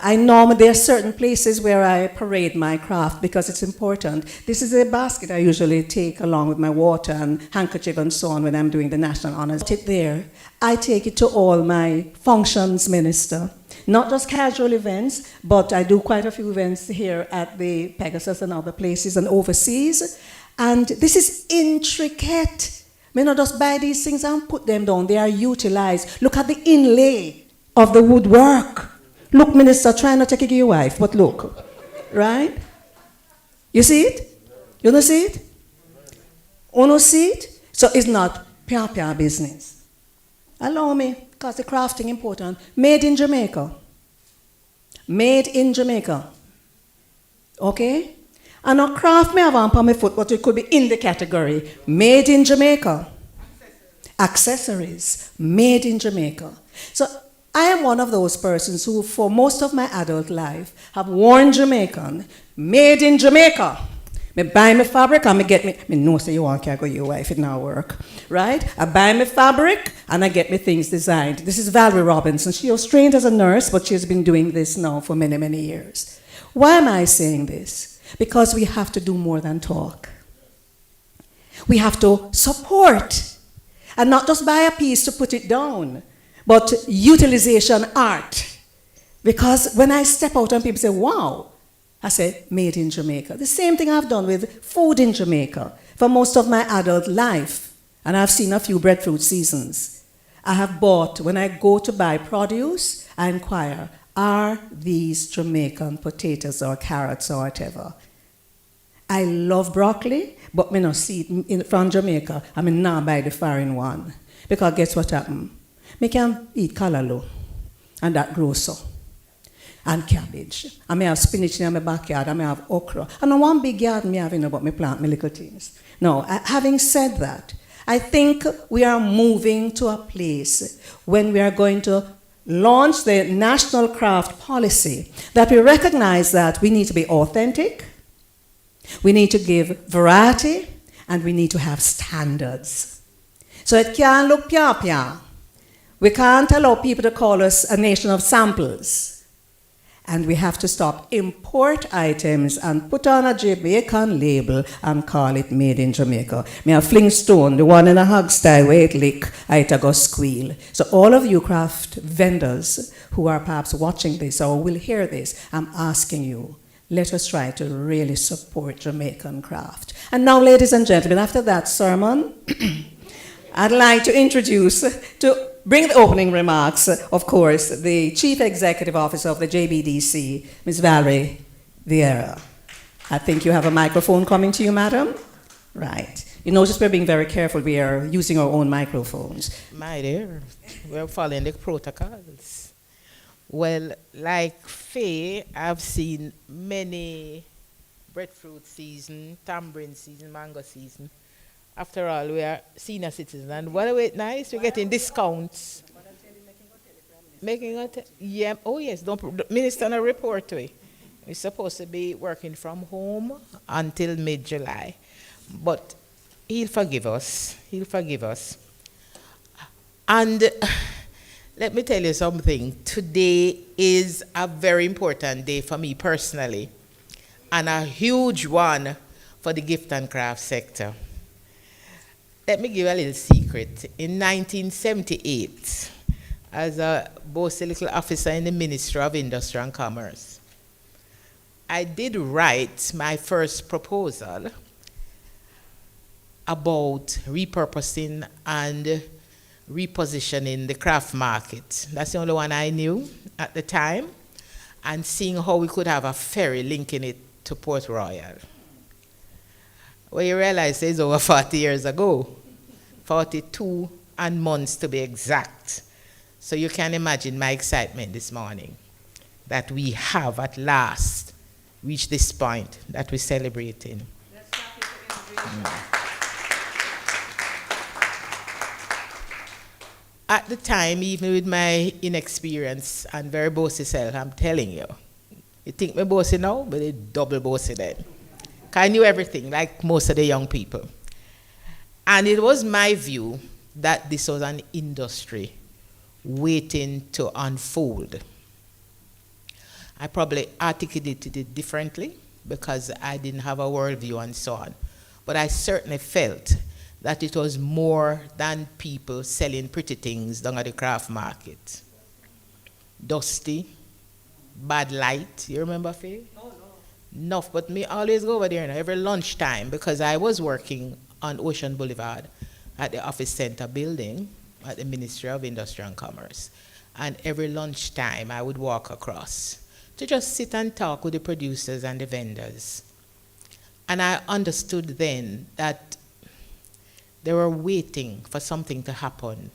I normally, there are certain places where I parade my craft because it's important. This is a basket I usually take along with my water and handkerchief and so on when I'm doing the national honors. It there. I take it to all my functions, Minister. Not just casual events, but I do quite a few events here at the Pegasus and other places and overseas. And this is intricate. I not just buy these things and put them down. They are utilized. Look at the inlay of the woodwork. Look, Minister, try not to kick your wife, but look, right? You see it? You don't see it? You don't see it? So it's not pure business. Allow me, because the crafting important. Made in Jamaica. Made in Jamaica. Okay? And a craft may have on my foot, but it could be in the category. Made in Jamaica. Accessories. Made in Jamaica. So I am one of those persons who, for most of my adult life, have worn Jamaican, made in Jamaica. I buy my fabric and I get me, I know say you want to go your wife, it now work, right? I buy my fabric and I get me things designed. This is Valerie Robinson. She was trained as a nurse, but she's been doing this now for many, many years. Why am I saying this? Because we have to do more than talk. We have to support and not just buy a piece to put it down, but utilization art. Because when I step out and people say, wow, I say, made in Jamaica. The same thing I've done with food in Jamaica for most of my adult life. And I've seen a few breadfruit seasons. I have bought, when I go to buy produce, I inquire, are these Jamaican potatoes or carrots or whatever? I love broccoli, but me not see it from Jamaica. I mean, now buy the foreign one. Because guess what happened? Me can eat callaloo, and that grows so. And cabbage. I may have spinach in my backyard, I may have okra. And on one big yard, me have, but me plant my little things. Now, having said that, I think we are moving to a place when we are going to launch the national craft policy that we recognize that we need to be authentic, we need to give variety, and we need to have standards. So it can't look pia. We can't allow people to call us a nation of samples. And we have to stop import items and put on a Jamaican label and call it made in Jamaica. Me a fling stone, the one in a hog style where it lick, I go squeal. So all of you craft vendors who are perhaps watching this or will hear this, I'm asking you, let us try to really support Jamaican craft. And now, ladies and gentlemen, after that sermon, I'd like to introduce, to bring the opening remarks, of course, the Chief Executive Officer of the JBDC, Ms. Valerie Vieira. I think you have a microphone coming to you, madam. Right. You notice we're being very careful. We are using our own microphones. My dear, we're following the protocols. Well, like Faye, I've seen many breadfruit season, tambourine season, mango season. After all, we are senior citizens, and what is nice, we're getting discounts. Making it, yeah, oh yes, don't, Minister, no report to it. We're supposed to be working from home until mid-July, but he'll forgive us, And let me tell you something, today is a very important day for me personally, and a huge one for the gift and craft sector. Let me give you a little secret. In 1978, as a bossy little officer in the Ministry of Industry and Commerce, I did write my first proposal about repurposing and repositioning the craft market. That's the only one I knew at the time, and seeing how we could have a ferry linking it to Port Royal. Well, you realize it's over 40 years ago, 42 and months to be exact. So you can imagine my excitement this morning that we have at last reached this point that we're celebrating. At the time, even with my inexperience and very bossy self, I'm telling you, you think me bossy now, but it's double bossy then. I knew everything, like most of the young people. And it was my view that this was an industry waiting to unfold. I probably articulated it differently because I didn't have a worldview and so on. But I certainly felt that it was more than people selling pretty things down at the craft market. Dusty, bad light. You remember, Faye? Oh, no. Enough, but me always go over there now, every lunchtime, because I was working on Ocean Boulevard at the Office Center building at the Ministry of Industry and Commerce. And every lunchtime, I would walk across to just sit and talk with the producers and the vendors. And I understood then that they were waiting for something to happen.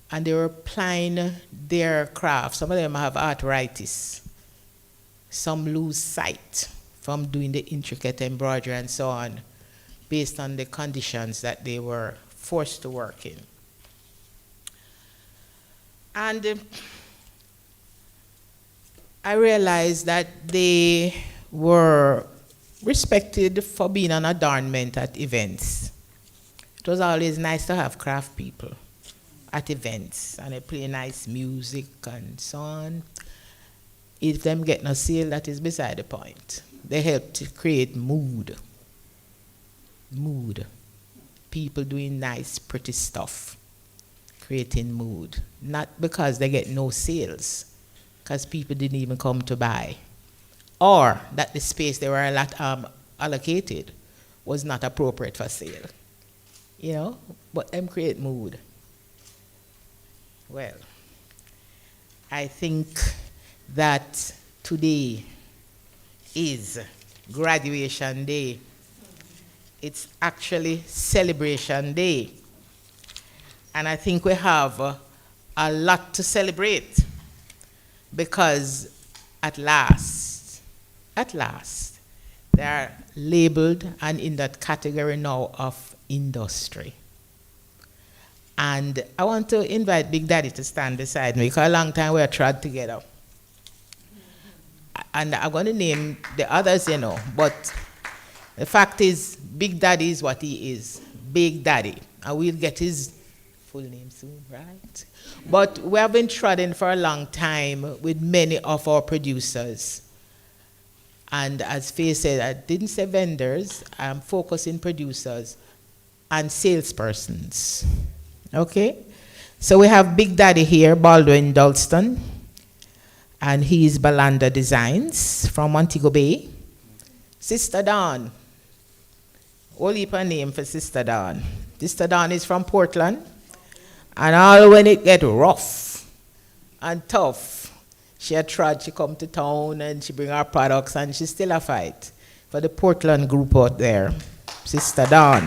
And they were applying their craft. Some of them have arthritis. Some lose sight from doing the intricate embroidery and so on, based on the conditions that they were forced to work in. And I realized that they were respected for being an adornment at events. It was always nice to have craft people at events, and they play nice music and so on. If them get no sale, that is beside the point. They help to create mood. Mood. People doing nice, pretty stuff, creating mood. Not because they get no sales, because people didn't even come to buy, or that the space they were allocated was not appropriate for sale. You know, but them create mood. Well, I think that today is graduation day. It's actually celebration day. And I think we have a lot to celebrate because at last, they are labeled and in that category now of industry. And I want to invite Big Daddy to stand beside me because a long time we have tried together. And I'm going to name the others, you know, but the fact is, Big Daddy is what he is, Big Daddy. And we'll get his full name soon, right? But we have been trodden for a long time with many of our producers. And as Faye said, I didn't say vendors, I'm focusing producers and salespersons. Okay? So we have Big Daddy here, Baldwin Dalston. And he's Balanda Designs from Montego Bay. Sister Dawn. All heap a name for Sister Dawn. Sister Dawn is from Portland. And all when it get rough and tough, she had tried, she come to town and she bring her products and she still a fight for the Portland group out there. Sister Dawn.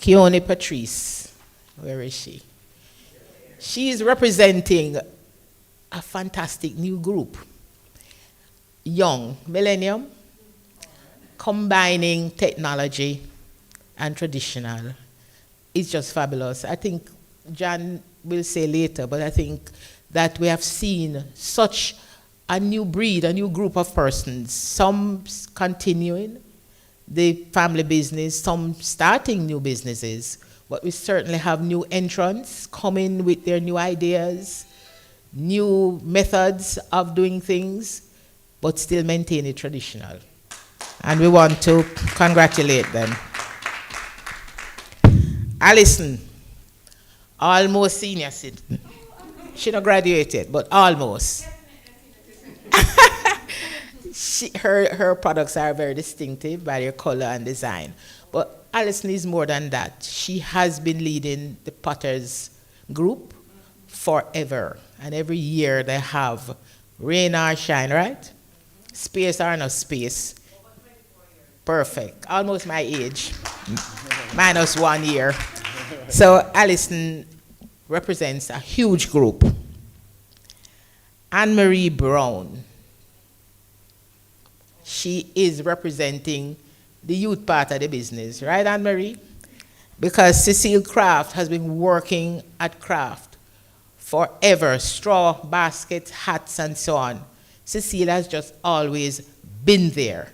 Keone Patrice. Where is she? She is representing a fantastic new group. Young Millennium, combining technology and traditional. It's just fabulous. I think John will say later, but I think that we have seen such a new breed, a new group of persons, some continuing the family business, some starting new businesses, but we certainly have new entrants coming with their new ideas, new methods of doing things, but still maintain it traditional. And we want to congratulate them. Alison, almost senior citizen. She not graduated, but almost. Her products are very distinctive by their color and design. But Alison is more than that. She has been leading the Potters group forever. And every year they have rain or shine, right? Space or no space. Perfect. Almost my age. Minus 1 year. So Alison represents a huge group. Anne-Marie Brown. She is representing the youth part of the business, right, Anne-Marie? Because Cecile Craft has been working at craft forever, straw, baskets, hats, and so on. Cecile has just always been there.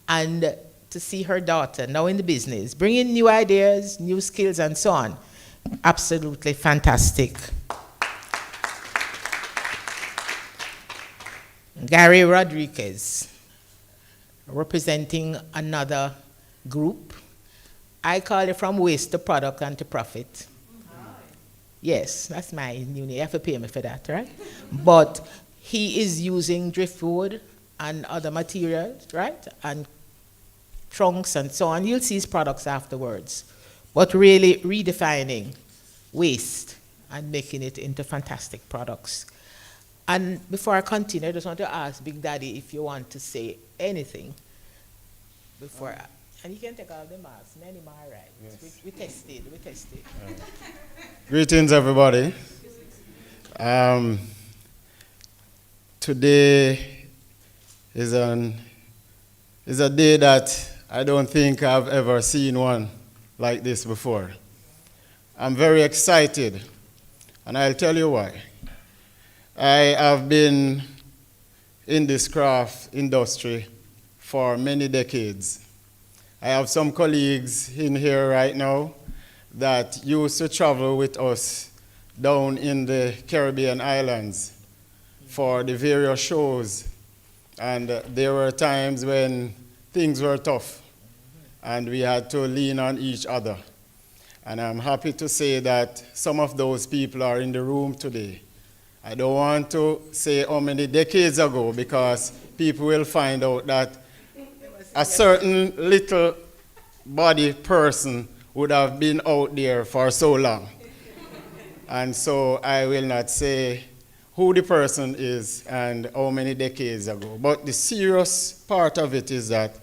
And to see her daughter now in the business, bringing new ideas, new skills, and so on, absolutely fantastic. Gary Rodriguez, representing another group. I call it from waste to product and to profit. Yes, that's my new name. You have to pay me for that, right? But he is using driftwood and other materials, right? And trunks and so on. You'll see his products afterwards. But really redefining waste and making it into fantastic products. And before I continue, I just want to ask Big Daddy if you want to say anything before. And you can take off the mask. Many more, right? Yes. We tested. Greetings, everybody. Today is a day that I don't think I've ever seen one like this before. I'm very excited, and I'll tell you why. I have been in this craft industry for many decades. I have some colleagues in here right now that used to travel with us down in the Caribbean islands for the various shows. And there were times when things were tough and we had to lean on each other. And I'm happy to say that some of those people are in the room today. I don't want to say how many decades ago because people will find out that a certain little body person would have been out there for so long. And so I will not say who the person is and how many decades ago. But the serious part of it is that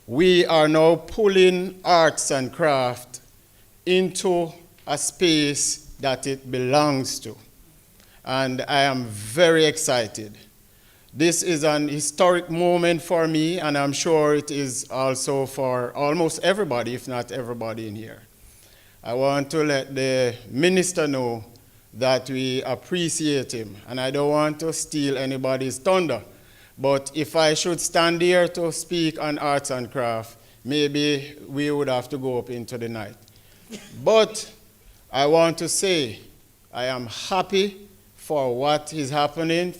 we are now pulling arts and craft into a space that it belongs to. And I am very excited. This is an historic moment for me, and I'm sure it is also for almost everybody, if not everybody in here. I want to let the minister know that we appreciate him, and I don't want to steal anybody's thunder. But if I should stand here to speak on arts and craft, maybe we would have to go up into the night. But I want to say I am happy for what is happening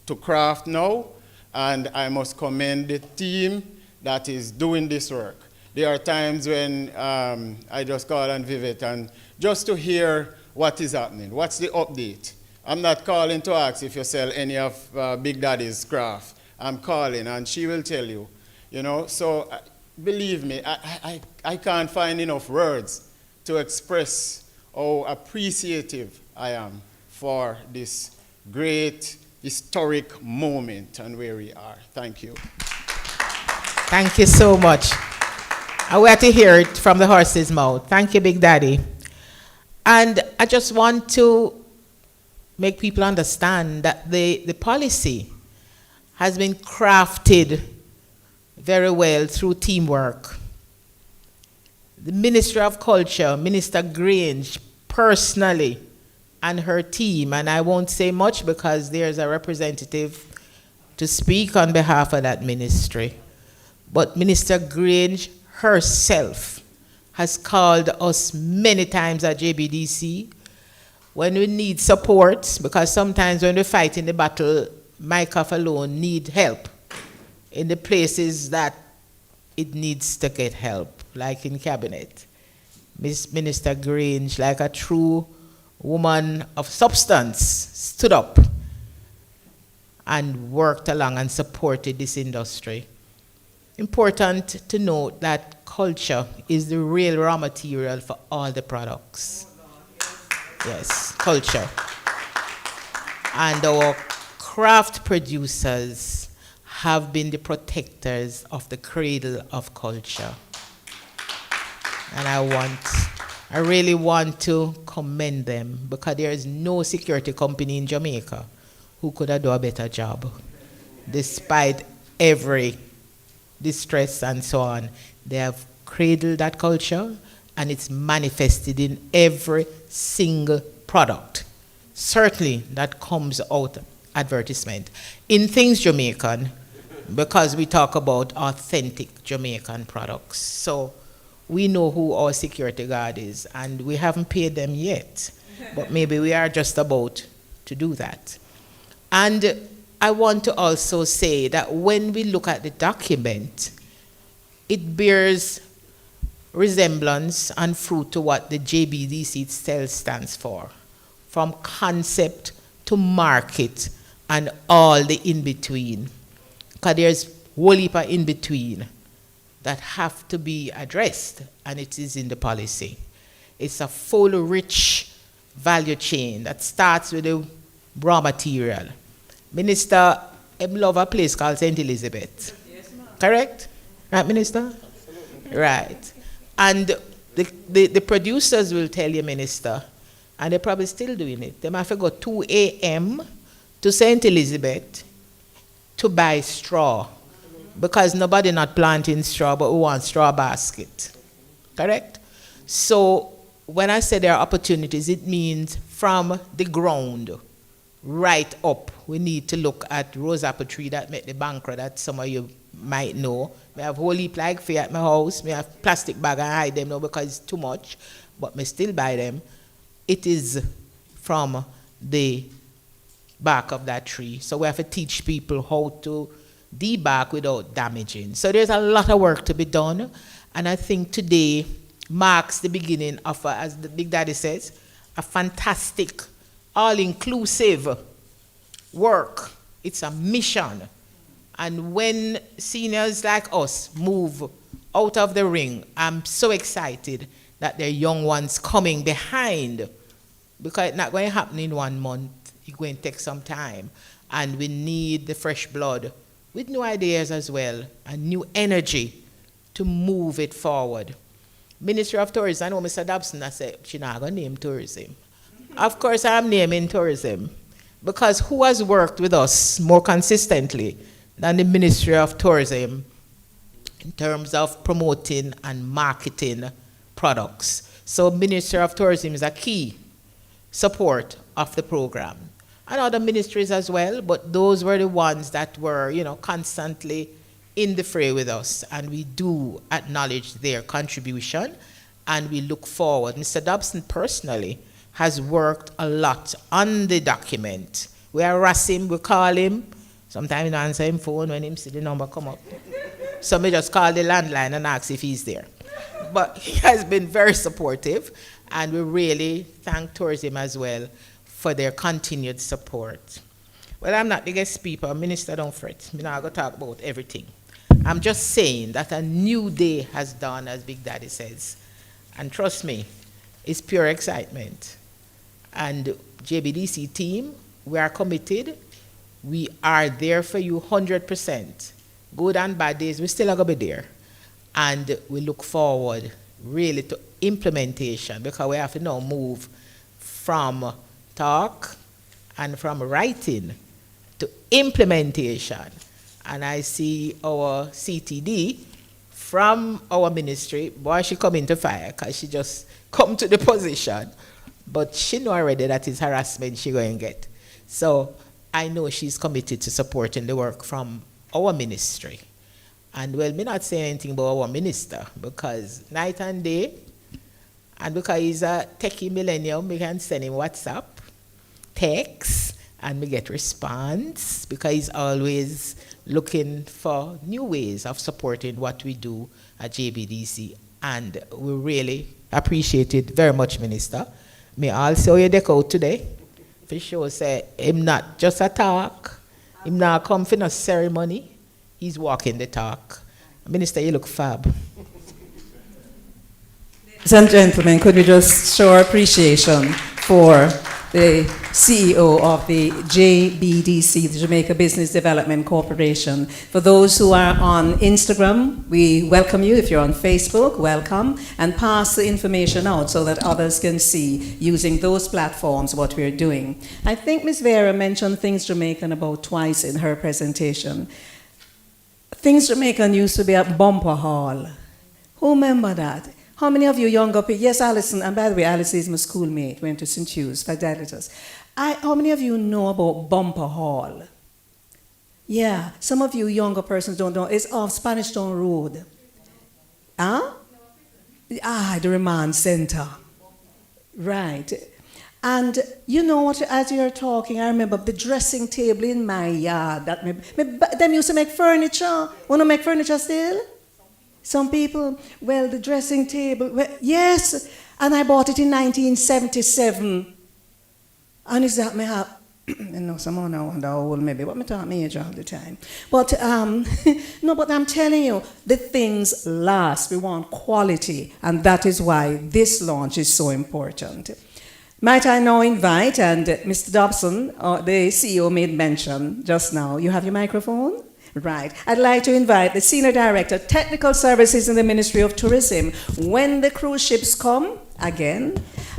to craft now, and I must commend the team that is doing this work. There are times when I just call on Vivek and just to hear what is happening, what's the update. I'm not calling to ask if you sell any of Big Daddy's craft. I'm calling and she will tell you, you know. So believe me, I can't find enough words to express how appreciative I am for this great historic moment and where we are. Thank you. Thank you so much. I want to hear it from the horse's mouth. Thank you, Big Daddy. And I just want to make people understand that the policy has been crafted very well through teamwork. The Ministry of Culture, Minister Grange, personally, and her team, and I won't say much because there's a representative to speak on behalf of that ministry. But Minister Grange herself has called us many times at JBDC when we need support, because sometimes when we fight in the battle, Mycroft alone need help in the places that it needs to get help, like in cabinet. Miss Minister Grange, like a true woman of substance, stood up and worked along and supported this industry. Important to note that culture is the real raw material for all the products. Yes, culture. And our craft producers have been the protectors of the cradle of culture. And I really want to commend them, because there is no security company in Jamaica who could have done a better job. Despite every distress and so on, they have cradled that culture, and it's manifested in every single product, certainly that comes out advertisement. In Things Jamaican, because we talk about authentic Jamaican products. So we know who our security guard is, and we haven't paid them yet, but maybe we are just about to do that. And I want to also say that when we look at the document, it bears resemblance and fruit to what the JBDC itself stands for, from concept to market and all the in-between. Because there's a whole heap of in-between that have to be addressed, and it is in the policy. It's a full, rich value chain that starts with the raw material. Minister, I love a place called St. Elizabeth. Yes, ma'am. Correct? Right, Minister? Absolutely. Right. And the producers will tell you, Minister, and they're probably still doing it. They might have to go 2 a.m. to St. Elizabeth to buy straw, because nobody not planting straw, but we want straw basket. Correct? So when I say there are opportunities, it means from the ground right up. We need to look at rose apple tree that make the bankrupt, that some of you might know. I have whole heap like fair at my house. I have plastic bag and hide them now because it's too much, but I still buy them. It is from the bark of that tree. So we have to teach people how to debark without damaging. So there's a lot of work to be done, and I think today marks the beginning of, as the Big Daddy says, a fantastic, all-inclusive work. It's a mission. And when seniors like us move out of the ring, I'm so excited that there are young ones coming behind, because it's not going to happen in 1 month. It's going to take some time. And we need the fresh blood with new ideas as well and new energy to move it forward. Ministry of Tourism, I know Mr. Dobson, I said, she's not going to name tourism. Of course, I'm naming tourism, because who has worked with us more consistently than the Ministry of Tourism in terms of promoting and marketing products? So Ministry of Tourism is a key support of the program. And other ministries as well, but those were the ones that were, constantly in the fray with us, and we do acknowledge their contribution, and we look forward. Mr. Dobson personally has worked a lot on the document. We harass him, we call him. Sometimes he answer him phone when him see the number come up. So we just call the landline and ask if he's there. But he has been very supportive, and we really thank tourism as well for their continued support. Well, I'm not the guest speaker. Minister, don't fret. I'm not going to talk about everything. I'm just saying that a new day has dawned, as Big Daddy says. And trust me, it's pure excitement. And JBDC team, we are committed. We are there for you 100%. Good and bad days, we still are going to be there. And we look forward really to implementation, because we have to now move from talk and from writing to implementation. And I see our CTD from our ministry, boy, she come into fire, because she just come to the position. But she know already that is harassment she going to get. So I know she's committed to supporting the work from our ministry. And well, me not saying anything about our minister, because night and day, and because he's a techie millennium, we can send him WhatsApp, text, and we get response, because he's always looking for new ways of supporting what we do at JBDC. And we really appreciate it very much, Minister. May I also you deck out today. For sure, say, him not just a talk, him not come for no ceremony, he's walking the talk. Minister, you look fab. Ladies and gentlemen, could we just show our appreciation for the CEO of the JBDC, the Jamaica Business Development Corporation. For those who are on Instagram, we welcome you. If you're on Facebook, welcome, and pass the information out so that others can see, using those platforms, what we're doing. I think Ms. Vera mentioned Things Jamaican about twice in her presentation. Things Jamaican used to be at Bumper Hall. Who remember that? How many of you younger people? Yes, Alison, and by the way, Alison is my schoolmate, went to St. Hugh's, Fidelity. How many of you know about Bumper Hall? Yeah, some of you younger persons don't know. It's off Spanish Town Road. Huh? The Remand Center. Right. And you know what, as you're talking, I remember the dressing table in my yard. Them used to make furniture. Want to make furniture still? Some people, well, the dressing table, well, yes. And I bought it in 1977. And is that me have, you know, someone I wonder how old maybe, but me talk my age all the time. But, no, but I'm telling you, the things last. We want quality, and that is why this launch is so important. Might I now invite, and Mr. Dobson, the CEO made mention just now. You have your microphone? Right. I'd like to invite the Senior Director, Technical Services in the Ministry of Tourism. When the cruise ships come, again,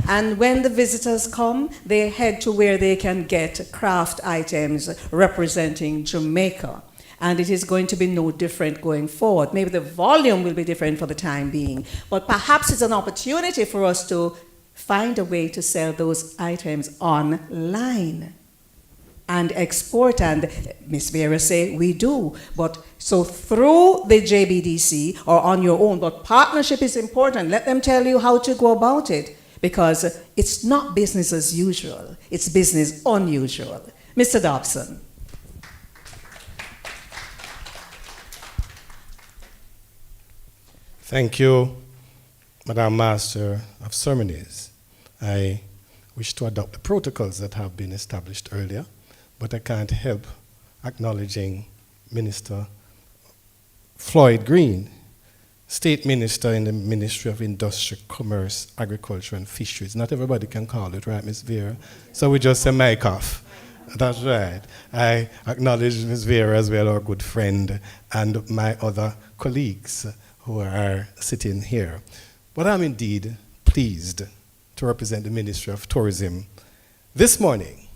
and when the visitors come, they head to where they can get craft items representing Jamaica. And it is going to be no different going forward. Maybe the volume will be different for the time being, but perhaps it's an opportunity for us to find a way to sell those items online and export. And Ms. Vera say we do. But so through the JBDC or on your own, but partnership is important. Let them tell you how to go about it, because it's not business as usual. It's business unusual. Mr. Dobson. Thank you, Madam Master of Ceremonies. I wish to adopt the protocols that have been established earlier, but I can't help acknowledging Minister Floyd Green, State Minister in the Ministry of Industry, Commerce, Agriculture, and Fisheries. Not everybody can call it, right, Ms. Vera? So we just say mic off. That's right. I acknowledge Ms. Vera as well, our good friend, and my other colleagues who are sitting here. But I'm indeed pleased to represent the Ministry of Tourism this morning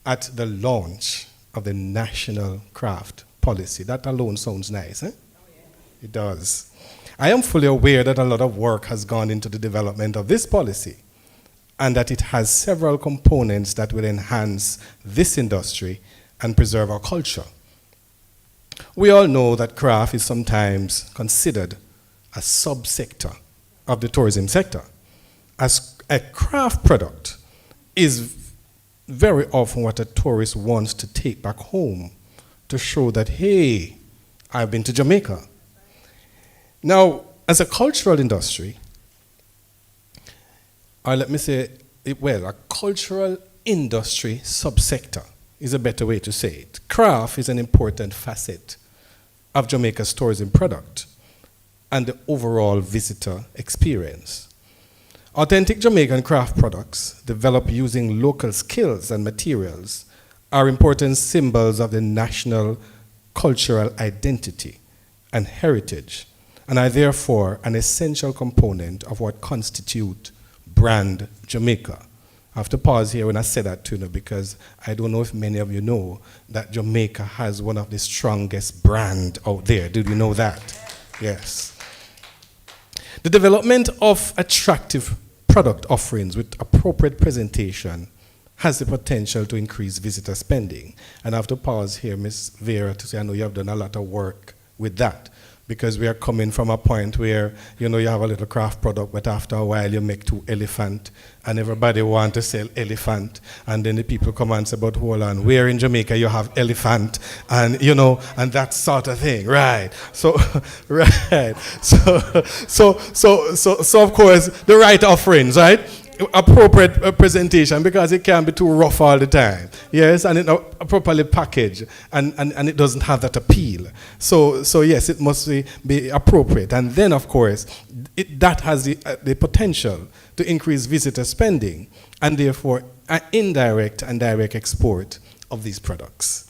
at the launch of the National Craft Policy. That alone sounds nice, eh? Oh, yeah. It does. I am fully aware that a lot of work has gone into the development of this policy, and that it has several components that will enhance this industry and preserve our culture. We all know that craft is sometimes considered a subsector of the tourism sector, as a craft product is very often what a tourist wants to take back home to show that, hey, I've been to Jamaica. Now, as a cultural industry, or let me say, well, a cultural industry subsector is a better way to say it. Craft is an important facet of Jamaica's tourism product and the overall visitor experience. Authentic Jamaican craft products, developed using local skills and materials, are important symbols of the national cultural identity and heritage, and are therefore an essential component of what constitute brand Jamaica. I have to pause here when I say that to you, because I don't know if many of you know that Jamaica has one of the strongest brands out there. Did you know that? Yes. The development of attractive product offerings with appropriate presentation has the potential to increase visitor spending. And I have to pause here, Ms. Vera, to say I know you have done a lot of work with that, because we are coming from a point where, you know, you have a little craft product, but after a while you make 2 elephant, and everybody want to sell elephant, and then the people come and say, but hold on, where in Jamaica you have elephant, and you know, and that sort of thing, right? So, right. So of course, the right offerings, right? Appropriate presentation, because it can't be too rough all the time. Yes, and it properly packaged, and it doesn't have that appeal. So yes, it must be appropriate. And then, of course, that has the potential to increase visitor spending, and therefore indirect and direct export of these products.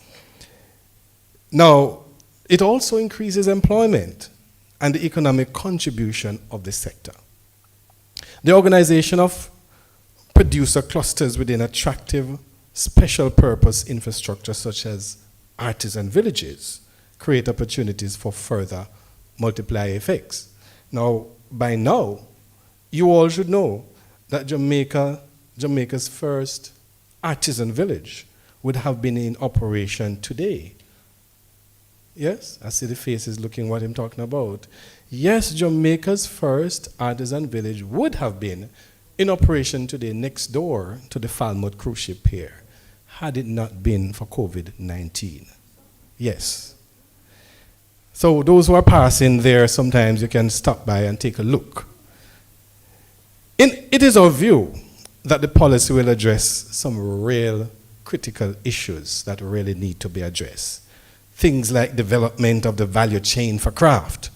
Now, it also increases employment and the economic contribution of the sector. The organization of producer clusters within attractive special purpose infrastructure such as artisan villages create opportunities for further multiplier effects. Now, by now, you all should know that Jamaica's first artisan village would have been in operation today. Yes, I see the faces looking what I'm talking about. Yes, Jamaica's first artisan village would have been in operation today next door to the Falmouth cruise ship here, had it not been for COVID-19. Yes. So those who are passing there, sometimes you can stop by and take a look. It is our view that the policy will address some real critical issues that really need to be addressed. Things like development of the value chain for craft,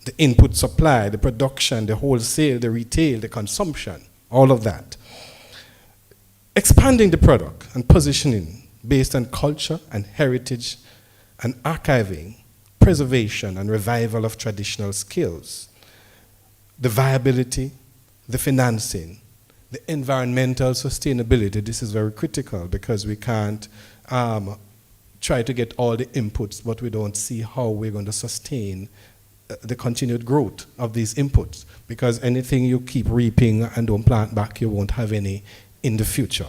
the input supply, the production, the wholesale, the retail, the consumption, all of that. Expanding the product and positioning based on culture and heritage and archiving, preservation and revival of traditional skills, the viability, the financing, the environmental sustainability. This is very critical because we can't try to get all the inputs, but we don't see how we're going to sustain the continued growth of these inputs, because anything you keep reaping and don't plant back, you won't have any in the future.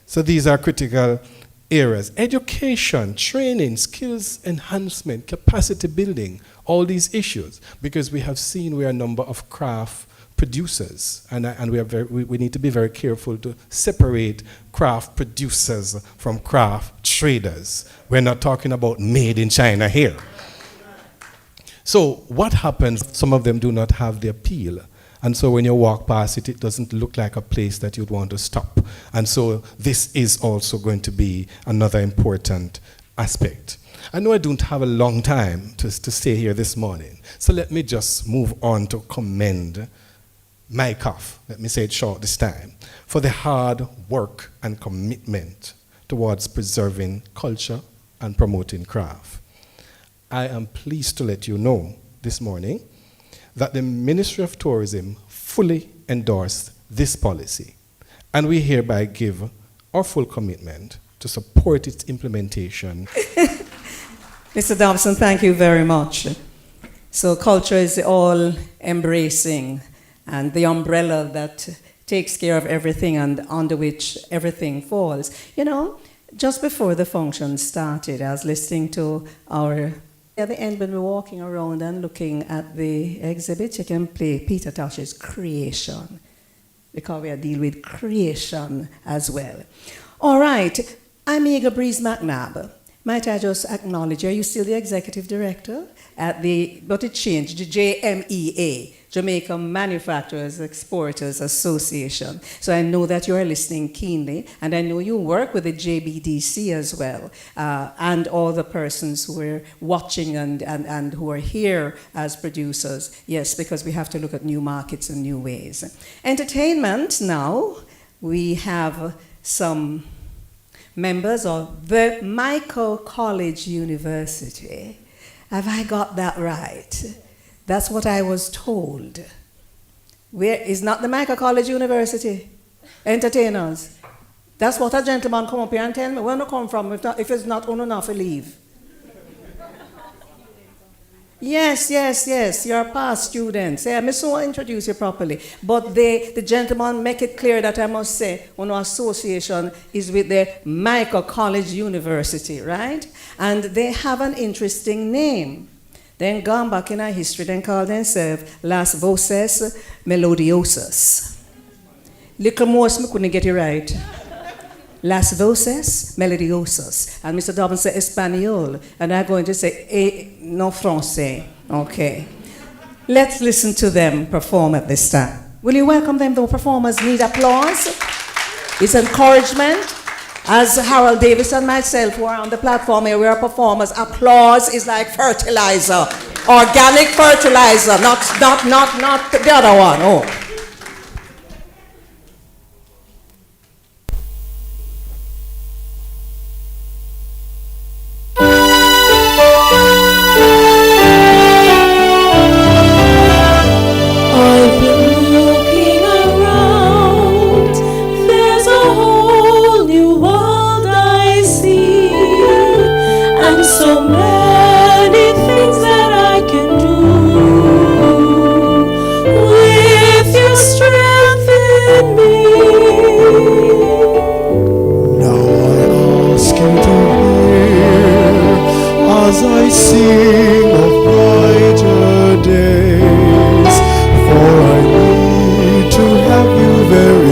So these are critical areas. Education, training, skills enhancement, capacity building, all these issues, because we have seen we are a number of craft producers, and we need to be very careful to separate craft producers from craft traders. We're not talking about made in China here. So what happens, some of them do not have the appeal. And so when you walk past it, it doesn't look like a place that you'd want to stop. And so this is also going to be another important aspect. I know I don't have a long time to stay here this morning. So let me just move on to commend MyCAF, let me say it short this time, for the hard work and commitment towards preserving culture and promoting craft. I am pleased to let you know this morning that the Ministry of Tourism fully endorsed this policy, and we hereby give our full commitment to support its implementation. Mr. Dobson, thank you very much. So culture is all embracing and the umbrella that takes care of everything and under which everything falls. You know, just before the function started, I was listening to at the end when we're walking around and looking at the exhibit, you can play Peter Tosh's Creation, because we are dealing with creation as well. All right, I'm Eager Breeze McNabb. Might I just acknowledge, are you still the executive director at but it changed, the JMEA, Jamaica Manufacturers Exporters Association. So I know that you are listening keenly, and I know you work with the JBDC as well, and all the persons who are watching and who are here as producers. Yes, because we have to look at new markets and new ways. Entertainment now, we have some members of the Michael College University. Have I got that right? That's what I was told. Where is not the Michael College University? Entertainers. That's what a gentleman come up here and tell me. Where do you come from if it's not on enough to leave? Yes, you're past students. I must so introduce you properly. But the gentleman make it clear that I must say, our association is with the Michael College University, right? And they have an interesting name. Then gone back in our history, then called themselves Las Voces Melodiosas. Little more, I couldn't get it right. Las Voces Melodiosas. And Mr. Dobbin said Espanol. And I'm going to say, no Francais. Okay. Let's listen to them perform at this time. Will you welcome them? The performers need applause. It's encouragement. As Harold Davis and myself who are on the platform here, we are performers. Applause is like fertilizer. Organic fertilizer, not the other one. Oh. As I sing of brighter days, for I need to have you very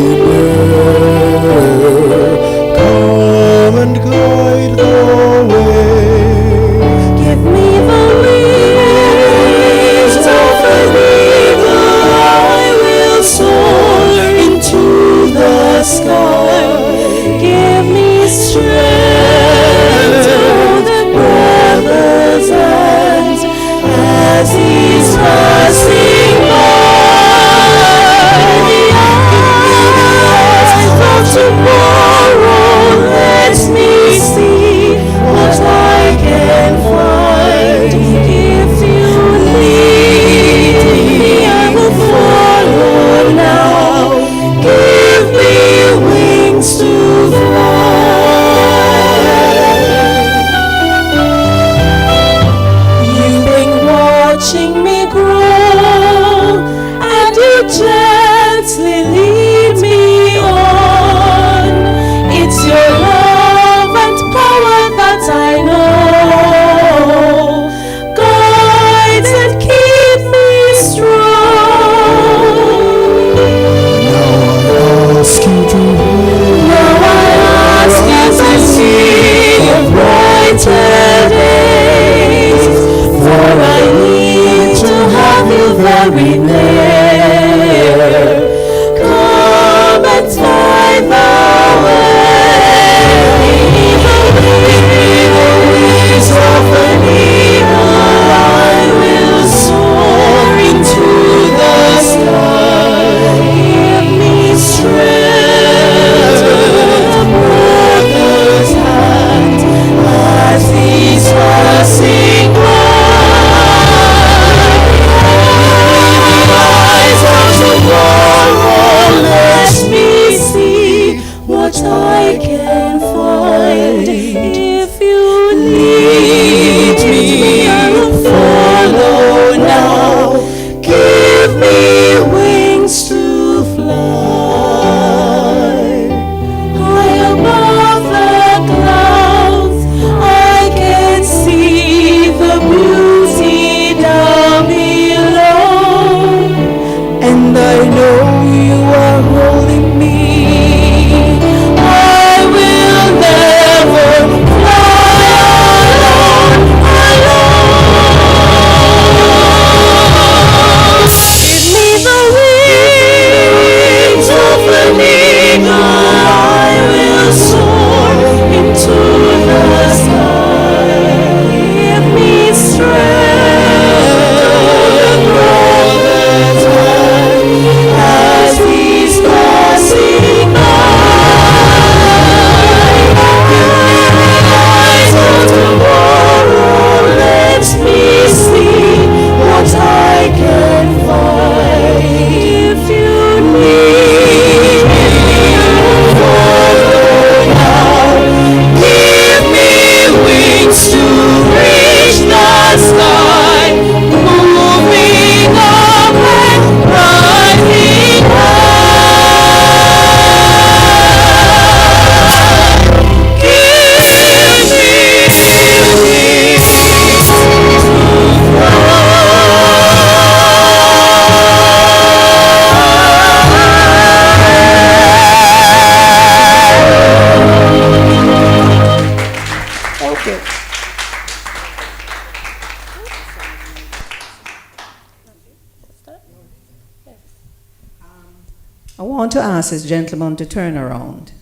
want to ask this gentleman to turn around.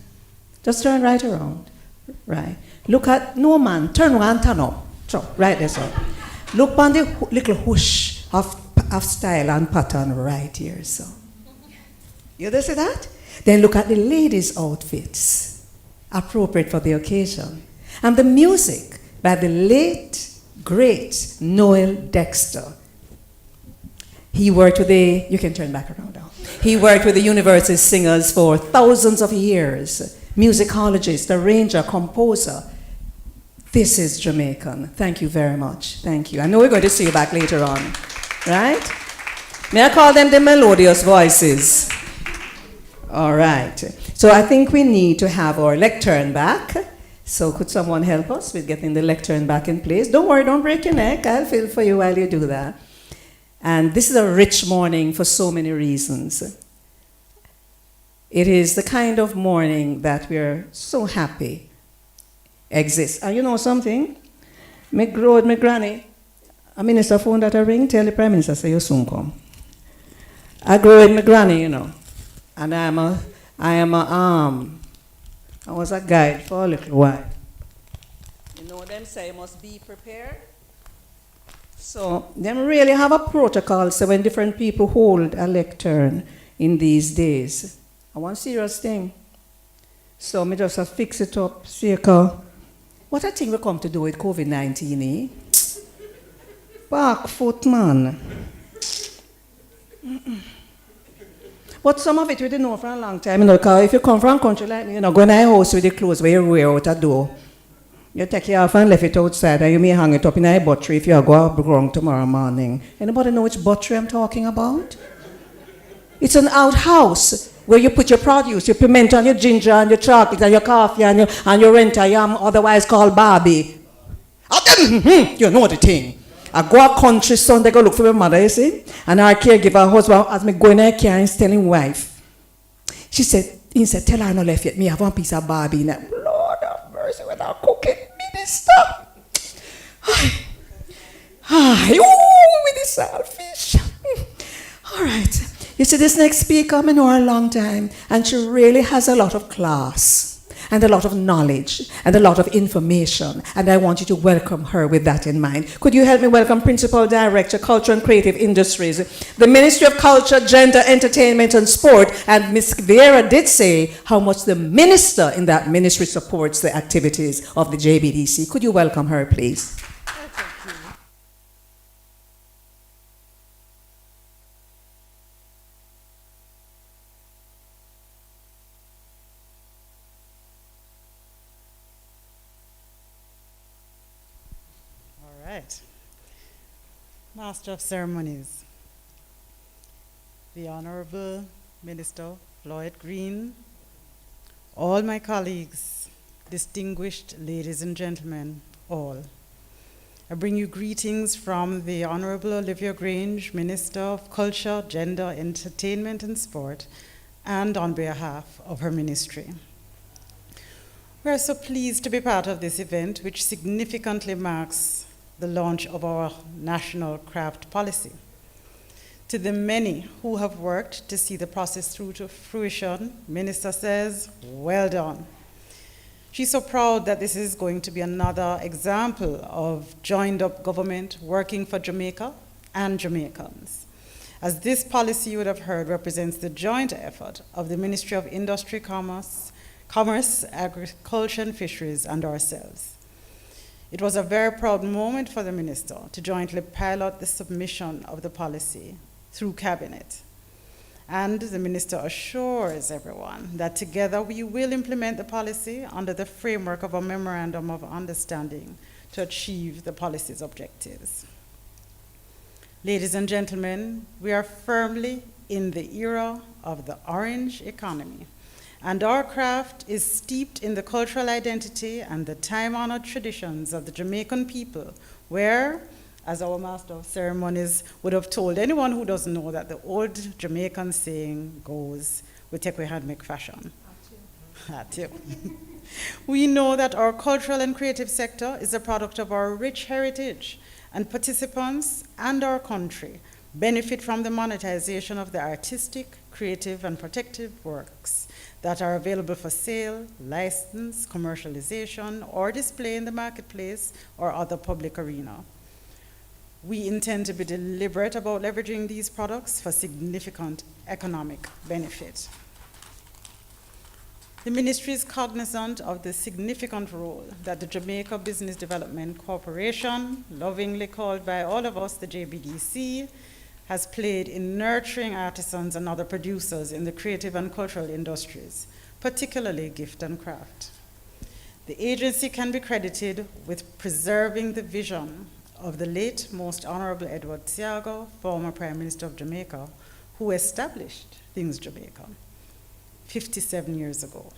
Just turn right around. Right. Look at, no man, turn around, turn up. So, right there, so. Look on the little whoosh of style and pattern right here, so. You see that? Then look at the ladies' outfits, appropriate for the occasion. And the music by the late, great Noel Dexter. He worked with the, you can turn back around now. He worked with the Universal Singers for thousands of years. Musicologist, arranger, composer. This is Jamaican. Thank you very much. Thank you. I know we're going to see you back later on. Right? May I call them the melodious voices? All right. So I think we need to have our lectern back. So could someone help us with getting the lectern back in place? Don't worry, don't break your neck. I'll fill for you while you do that. And this is a rich morning for so many reasons. It is the kind of morning that we're so happy exists. And you know something? Me grow with my granny. A minister phone that I ring, tell the Prime Minister, say you soon come. I grew with my granny, you know. And I was a guide for a little while. You know them say you must be prepared. So them really have a protocol, so when different people hold a lectern in these days. I want serious thing. So me just have fix it up, see what I think we come to do with COVID-19, eh? Back foot, man. But some of it we didn't know for a long time, you know, because if you come from a country like me, you know, go in a house with the clothes where you wear out a door, you take it off and left it outside, and you may hang it up in a buttery if you go out ground tomorrow morning. Anybody know which buttery I'm talking about? It's an outhouse where you put your produce, your pimento and your ginger and your chocolate and your coffee and your renta yam, otherwise called Barbie. You know the thing. I go a country Sunday, go look for my mother, you see? And our caregiver husband, as me go in her car and telling wife. He said, tell her no left yet. Me have one piece of Barbie in it. Lord have mercy with our cooking minister. With the saltfish. All right. You see, this next speaker, I know her a long time, and she really has a lot of class, and a lot of knowledge, and a lot of information, and I want you to welcome her with that in mind. Could you help me welcome Principal Director, Culture and Creative Industries, the Ministry of Culture, Gender, Entertainment, and Sport, and Ms. Vera did say how much the minister in that ministry supports the activities of the JBDC. Could you welcome her, please? Master of Ceremonies, the Honorable Minister Floyd Green, all my colleagues, distinguished ladies and gentlemen, all. I bring you greetings from the Honorable Olivia Grange, Minister of Culture, Gender, Entertainment and Sport, and on behalf of her ministry. We are so pleased to be part of this event, which significantly marks the launch of our national craft policy. To the many who have worked to see the process through to fruition, Minister says, well done. She's so proud that this is going to be another example of joined up government working for Jamaica and Jamaicans. As this policy, you would have heard, represents the joint effort of the Ministry of Industry, Commerce, Agriculture and Fisheries, and ourselves. It was a very proud moment for the minister to jointly pilot the submission of the policy through cabinet. And the minister assures everyone that together we will implement the policy under the framework of a memorandum of understanding to achieve the policy's objectives. Ladies and gentlemen, we are firmly in the era of the orange economy. And our craft is steeped in the cultural identity and the time-honored traditions of the Jamaican people, where, as our Master of Ceremonies would have told anyone who doesn't know, that the old Jamaican saying goes, we take we hand make fashion. At you. We know that our cultural and creative sector is a product of our rich heritage, and participants and our country benefit from the monetization of the artistic, creative, and protective works that are available for sale, license, commercialization, or display in the marketplace or other public arena. We intend to be deliberate about leveraging these products for significant economic benefit. The ministry is cognizant of the significant role that the Jamaica Business Development Corporation, lovingly called by all of us the JBDC, has played in nurturing artisans and other producers in the creative and cultural industries, particularly gift and craft. The agency can be credited with preserving the vision of the late Most Honorable Edward Seago, former Prime Minister of Jamaica, who established Things Jamaica 57 years ago.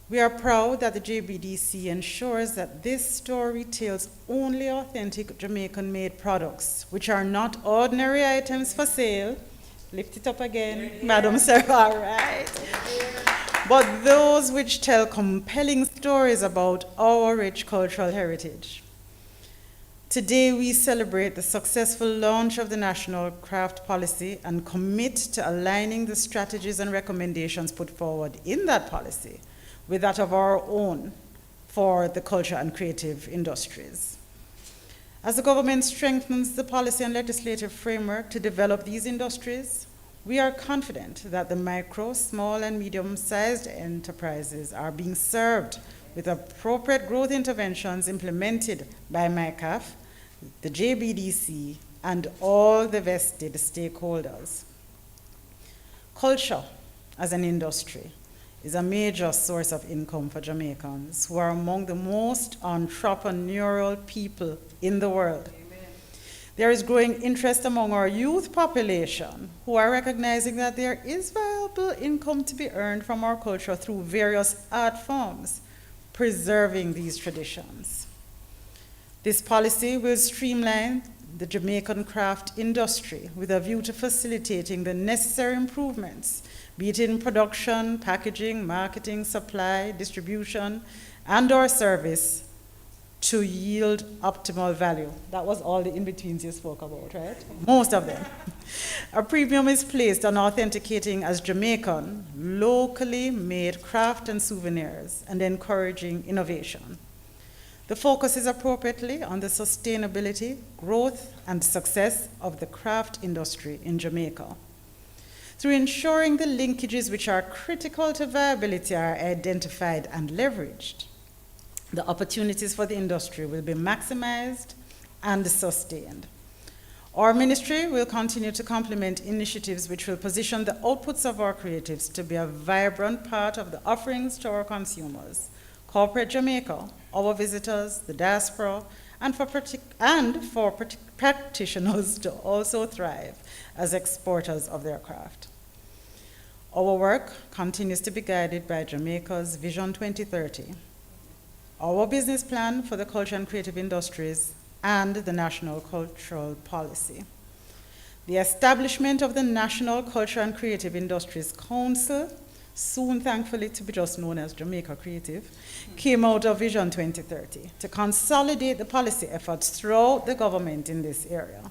We are proud that the JBDC ensures that this store retails only authentic Jamaican-made products, which are not ordinary items for sale. Lift it up again, Madam Sir, all right. But those which tell compelling stories about our rich cultural heritage. Today, we celebrate the successful launch of the National Craft Policy and commit to aligning the strategies and recommendations put forward in that policy with that of our own for the culture and creative industries. As the government strengthens the policy and legislative framework to develop these industries, we are confident that the micro, small, and medium-sized enterprises are being served with appropriate growth interventions implemented by MICAF, the JBDC, and all the vested stakeholders. Culture as an industry is a major source of income for Jamaicans, who are among the most entrepreneurial people in the world. Amen. There is growing interest among our youth population, who are recognizing that there is viable income to be earned from our culture through various art forms, preserving these traditions. This policy will streamline the Jamaican craft industry with a view to facilitating the necessary improvements, be it in production, packaging, marketing, supply, distribution, and/or service, to yield optimal value. That was all the in-betweens you spoke about, right? Most of them. A premium is placed on authenticating as Jamaican, locally made craft and souvenirs, and encouraging innovation. The focus is appropriately on the sustainability, growth, and success of the craft industry in Jamaica. Through ensuring the linkages which are critical to viability are identified and leveraged, the opportunities for the industry will be maximized and sustained. Our ministry will continue to complement initiatives which will position the outputs of our creatives to be a vibrant part of the offerings to our consumers, corporate Jamaica, our visitors, the diaspora, and for practitioners to also thrive as exporters of their craft. Our work continues to be guided by Jamaica's Vision 2030, our business plan for the culture and creative industries, and the National Cultural Policy. The establishment of the National Culture and Creative Industries Council, soon thankfully to be just known as Jamaica Creative, came out of Vision 2030 to consolidate the policy efforts throughout the government in this area.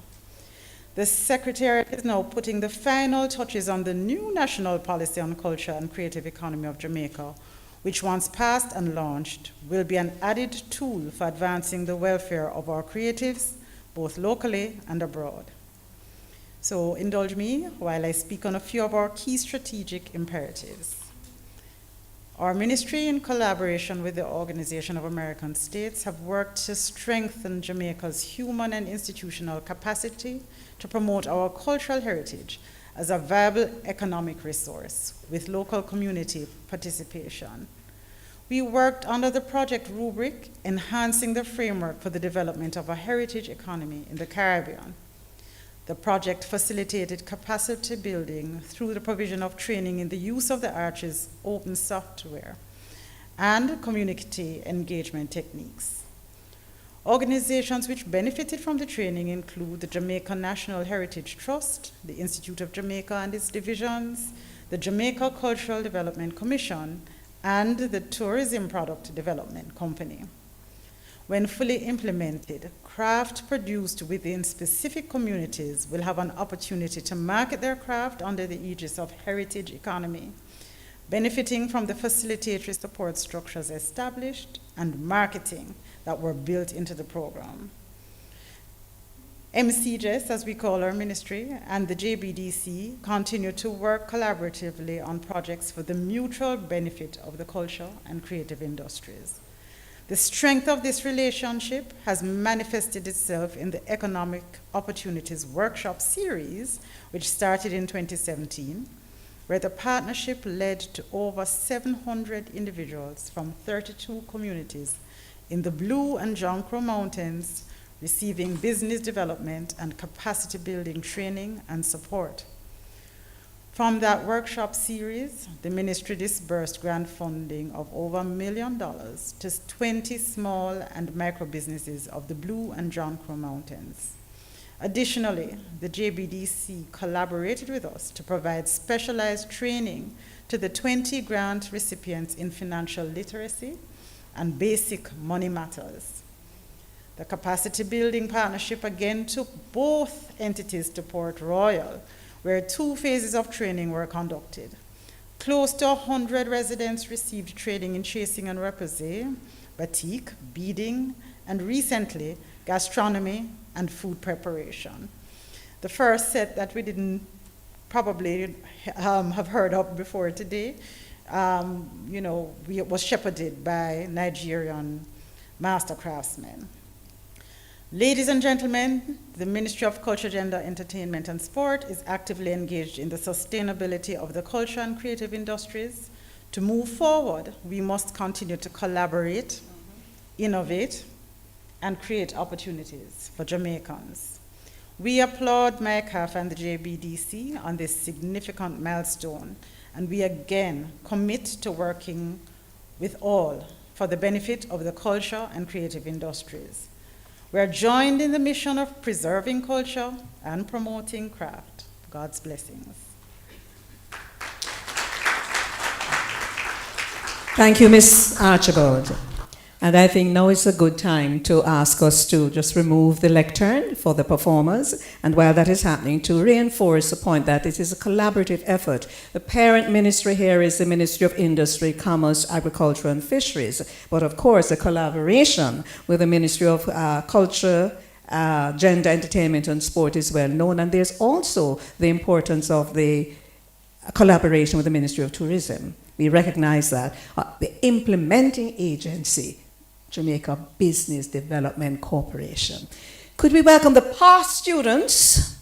The Secretariat is now putting the final touches on the new National Policy on Culture and Creative Economy of Jamaica, which once passed and launched, will be an added tool for advancing the welfare of our creatives, both locally and abroad. So indulge me while I speak on a few of our key strategic imperatives. Our ministry, in collaboration with the Organization of American States, have worked to strengthen Jamaica's human and institutional capacity to promote our cultural heritage as a viable economic resource with local community participation. We worked under the project rubric, enhancing the framework for the development of a heritage economy in the Caribbean. The project facilitated capacity building through the provision of training in the use of the Arch's open software and community engagement techniques. Organizations which benefited from the training include the Jamaica National Heritage Trust, the Institute of Jamaica and its divisions, the Jamaica Cultural Development Commission, and the Tourism Product Development Company. When fully implemented, craft produced within specific communities will have an opportunity to market their craft under the aegis of heritage economy, benefiting from the facilitatory support structures established and marketing that were built into the program. MCJS, as we call our ministry, and the JBDC continue to work collaboratively on projects for the mutual benefit of the culture and creative industries. The strength of this relationship has manifested itself in the Economic Opportunities Workshop series, which started in 2017, where the partnership led to over 700 individuals from 32 communities in the Blue and John Crow Mountains receiving business development and capacity building training and support. From that workshop series, the ministry disbursed grant funding of over $1 million to 20 small and micro businesses of the Blue and John Crow Mountains. Additionally, the JBDC collaborated with us to provide specialized training to the 20 grant recipients in financial literacy and basic money matters. The capacity building partnership again took both entities to Port Royal, where 2 phases of training were conducted. Close to 100 residents received training in chasing and repoussé, batik, beading, and recently, gastronomy and food preparation. The first set that we didn't probably have heard of before today, was shepherded by Nigerian master craftsmen. Ladies and gentlemen, the Ministry of Culture, Gender, Entertainment, and Sport is actively engaged in the sustainability of the culture and creative industries. To move forward, we must continue to collaborate, innovate, and create opportunities for Jamaicans. We applaud MyCAF and the JBDC on this significant milestone, and we again commit to working with all for the benefit of the culture and creative industries. We are joined in the mission of preserving culture and promoting craft. God's blessings. Thank you, Ms. Archibald. And I think now is a good time to ask us to just remove the lectern for the performers, and while that is happening, to reinforce the point that it is a collaborative effort. The parent ministry here is the Ministry of Industry, Commerce, Agriculture, and Fisheries, but of course a collaboration with the Ministry of Culture, Gender, Entertainment, and Sport is well known, and there's also the importance of the collaboration with the Ministry of Tourism. We recognize that. The implementing agency, Jamaica Business Development Corporation. Could we welcome the past students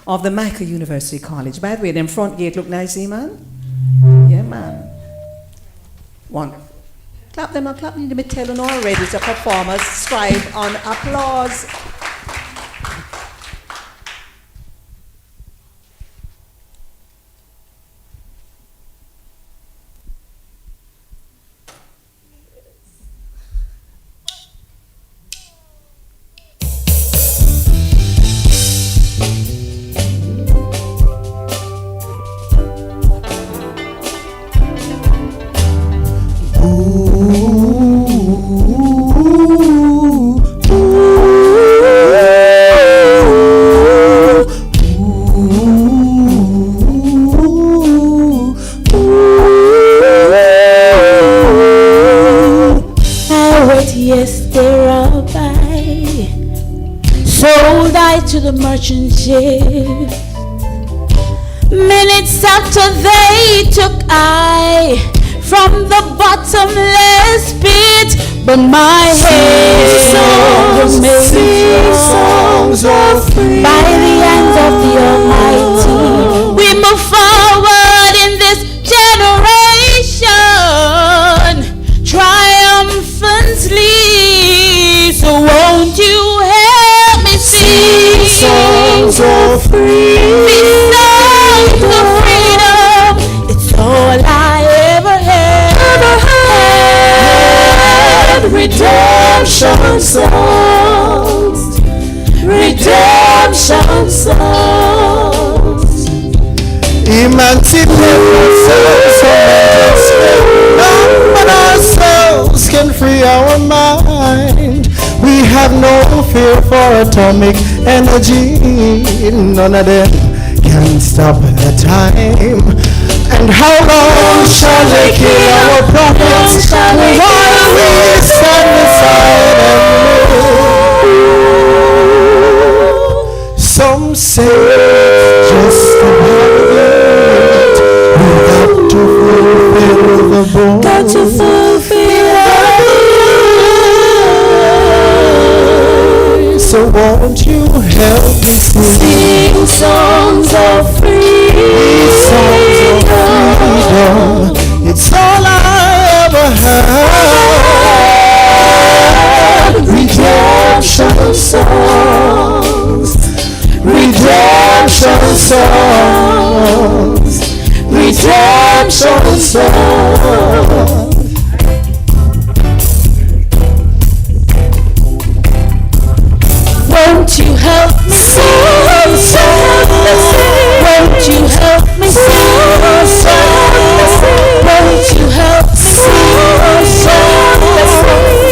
of the Michael University College? By the way, them front gate look nice, eh, man? Yeah, man. Wonderful. Clap them up, clap them. Let me tell you already, the performers strive on applause. To the merchant ship. Minutes after they took I from the bottomless pit, but my head remains songs by the hands of the Almighty. We move forward in this generation triumphantly. So won't you help me sing songs of freedom? These songs of freedom, it's all I ever had. Redemption songs, redemption songs. Emancipate ourselves from the slave, but our souls can and free our mind. We have no fear for atomic energy. None of them can stop the time. And how long shall they kill our prophets while we stand aside and look? Some say it's just about it. We got to fulfill the book. Got to fulfill it. So won't you help me Sing songs of freedom. songs of freedom? It's all I ever had. Redemption songs. Redemption songs. Redemption songs. Won't you help me sing? Won't you help me sing? Won't you help me sing?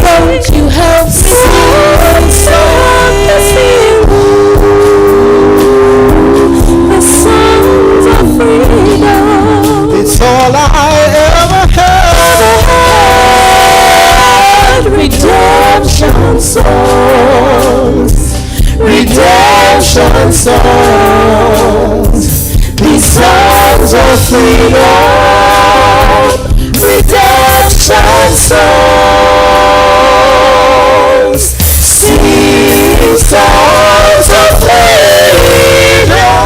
Won't you help me sing? The songs of freedom. It's all I ever had. Redemption songs. Redemption songs. These songs of freedom. Redemption songs. Sing songs of freedom.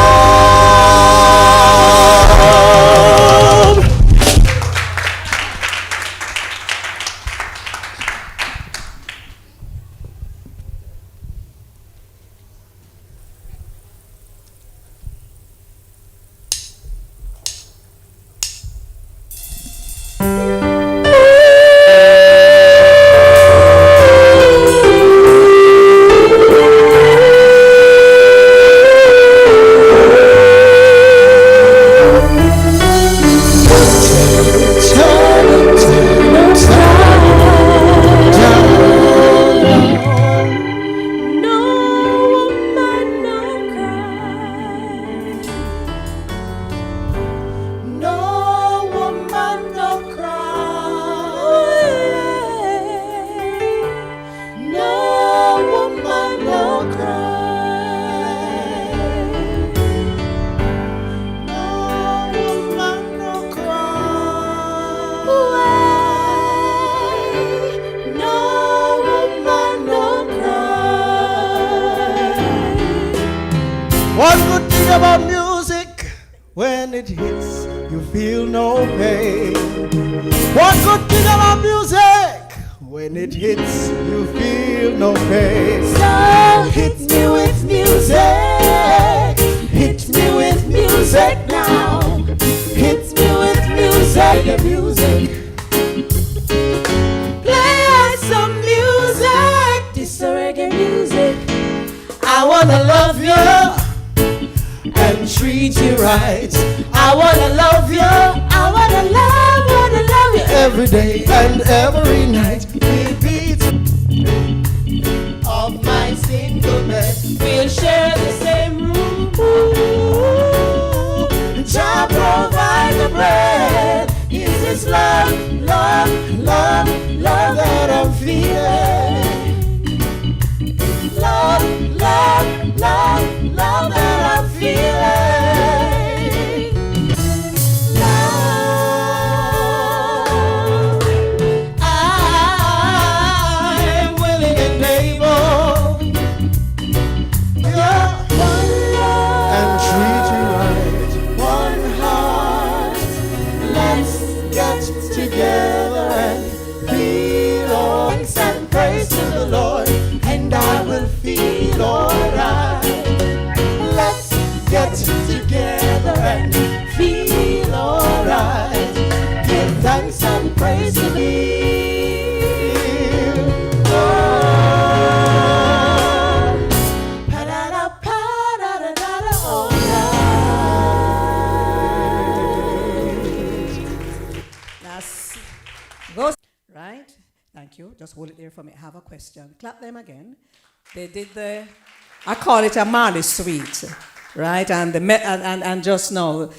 One good thing about music, when it hits, you feel no pain. One good thing about music, when it hits, you feel no pain. So hit me with music. Hit me with music now. Hit me with music. The music. Play some music. This reggae music. I wanna love you and treat you right. I wanna love you. I wanna love you. Every day and every night. We beat of my single bed. We'll share the same room. Jah provide the bread. Is this love, love, love, love that I'm feeling? Love, love, love, love that I'm feeling. Love, hold it there for me. I have a question. Clap them again. They did I call it a Marley Suite, right? And just now.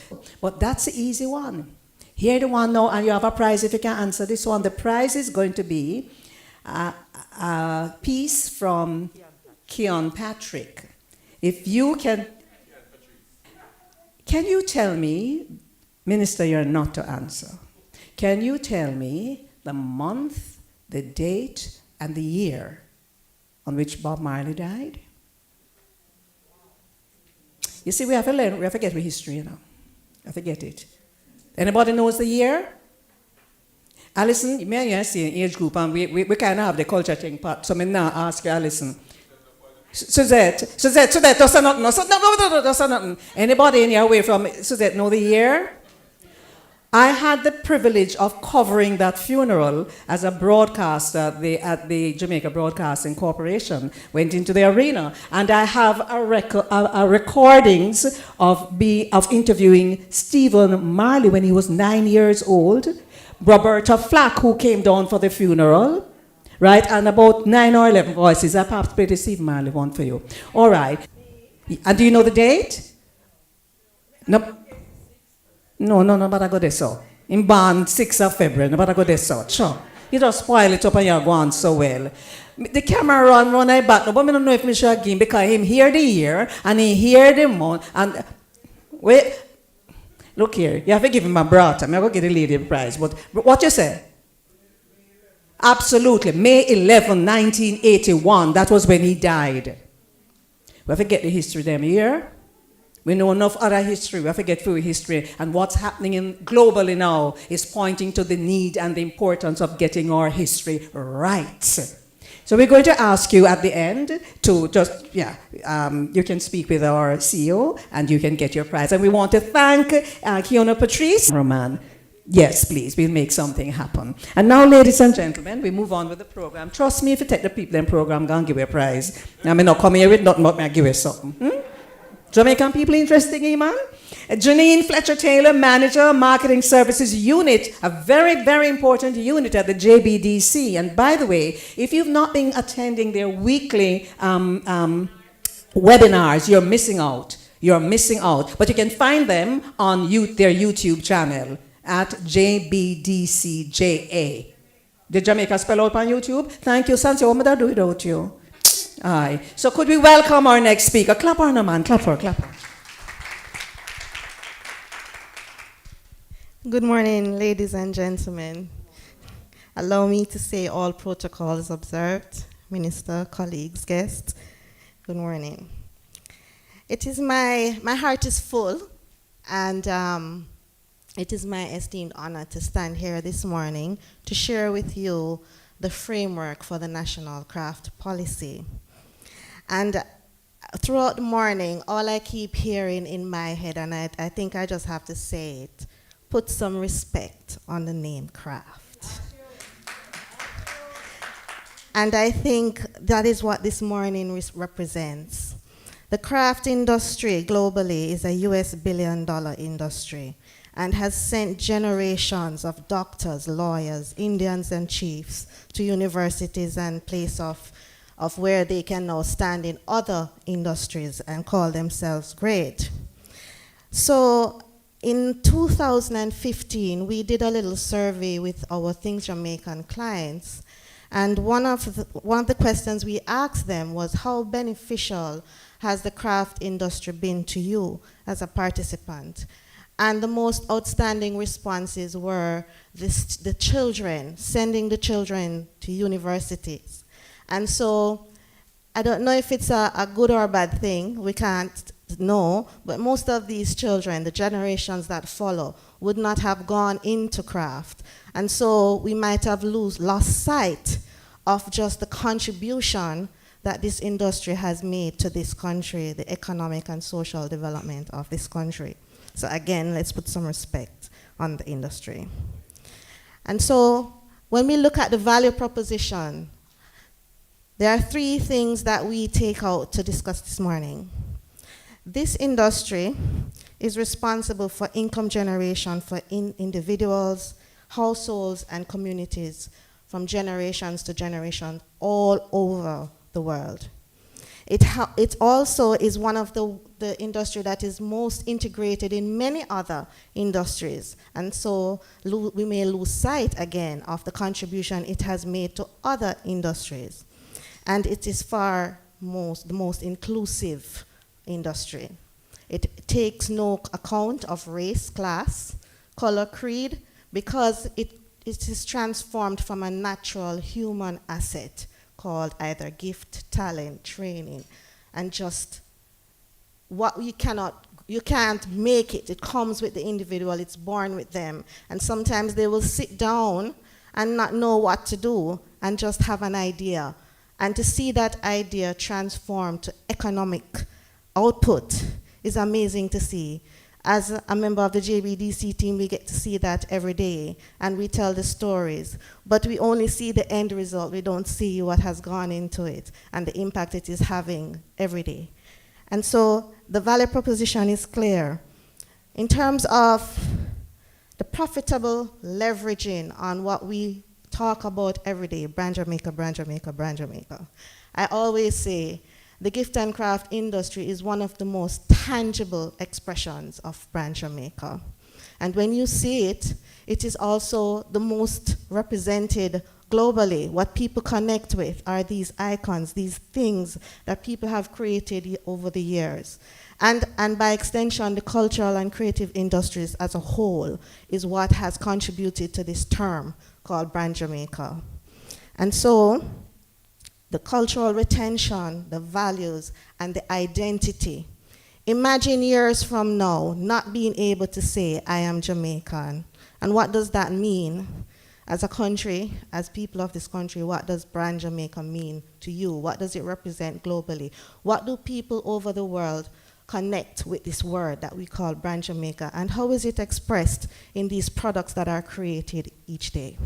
But that's the easy one. Here the one now, and you have a prize if you can answer this one. The prize is going to be a piece from Keon Patrick. If you can you tell me, Minister, you're not to answer. Can you tell me the month, the date, and the year on which Bob Marley died? You see, we have to learn, we have to get with history, you know. We have to get it. Anybody knows the year? Alison, me and you see an age group, and we kind of have the culture thing part, so I'm now ask you, Alison. Suzette, does nothing. Anybody in your way from Suzette know the year? I had the privilege of covering that funeral as a broadcaster at the Jamaica Broadcasting Corporation. Went into the arena, and I have recordings of interviewing Stephen Marley when he was 9 years old, Roberta Flack, who came down for the funeral, right, and about 9 or 11 voices. I perhaps played the Stephen Marley one for you. All right. And do you know the date? No, but I go there so. In born 6th of February, but I go there so. Sure. You just spoil it up and you're going so well. The camera run I back, but I don't know if I should again because him hear the year and he hear the month. And wait, look here, you have to give him a brat. I'm going to get the lady the prize. But what you say? Absolutely. May 11, 1981. That was when he died. We have to get the history them here. We know enough other history. We have to get through history. And what's happening globally now is pointing to the need and the importance of getting our history right. So we're going to ask you at the end to just, you can speak with our CEO and you can get your prize. And we want to thank Keona Patrice. Roman. Yes, please, we'll make something happen. And now, ladies and gentlemen, we move on with the program. Trust me, if you take the people in the program, I'm going to give you a prize. I may not come here with nothing, but I'll give you something. Jamaican people interesting, man? Janine Fletcher-Taylor, Manager, Marketing Services Unit, a very, very important unit at the JBDC. And by the way, if you've not been attending their weekly webinars, you're missing out. You're missing out. But you can find them on their YouTube channel at JBDCJA. Did Jamaica spell out on YouTube? Thank you, Sansi. What would I do without you? Aye. So could we welcome our next speaker? Clap her, no man. Clap her. Good morning, ladies and gentlemen. Allow me to say all protocols observed. Minister, colleagues, guests, good morning. It is my heart is full, and it is my esteemed honor to stand here this morning to share with you the framework for the National Craft Policy. And throughout the morning, all I keep hearing in my head, and I think I just have to say it, put some respect on the name craft. And I think that is what this morning represents. The craft industry globally is a US billion-dollar industry and has sent generations of doctors, lawyers, Indians, and chiefs to universities and place of where they can now stand in other industries and call themselves great. So in 2015, we did a little survey with our Things Jamaican clients, and one of the questions we asked them was, how beneficial has the craft industry been to you as a participant? And the most outstanding responses were the children, sending the children to universities. And so I don't know if it's a good or a bad thing, we can't know, but most of these children, the generations that follow, would not have gone into craft. And so we might have lost sight of just the contribution that this industry has made to this country, the economic and social development of this country. So again, let's put some respect on the industry. And so when we look at the value proposition, there are three things that we take out to discuss this morning. This industry is responsible for income generation for individuals, households, and communities from generations to generation all over the world. It also is one of the industry that is most integrated in many other industries. And so we may lose sight again of the contribution it has made to other industries. And it is the most inclusive industry. It takes no account of race, class, color, creed, because it is transformed from a natural human asset called either gift, talent, training, and just what you can't make it. It comes with the individual, it's born with them. And sometimes they will sit down and not know what to do and just have an idea. And to see that idea transform to economic output is amazing to see. As a member of the JBDC team, we get to see that every day, and we tell the stories. But we only see the end result. We don't see what has gone into it and the impact it is having every day. And so the value proposition is clear. In terms of the profitable leveraging on what we talk about every day, brand Jamaica, brand Jamaica, brand Jamaica, I always say the gift and craft industry is one of the most tangible expressions of brand Jamaica. And when you see it, it is also the most represented globally. What people connect with are these icons, these things that people have created over the years. And by extension, the cultural and creative industries as a whole is what has contributed to this term called brand Jamaica. And so, the cultural retention, the values, and the identity. Imagine years from now not being able to say, I am Jamaican. And what does that mean? As a country, as people of this country, what does brand Jamaica mean to you? What does it represent globally? What do people over the world connect with this word that we call brand Jamaica? And how is it expressed in these products that are created each day?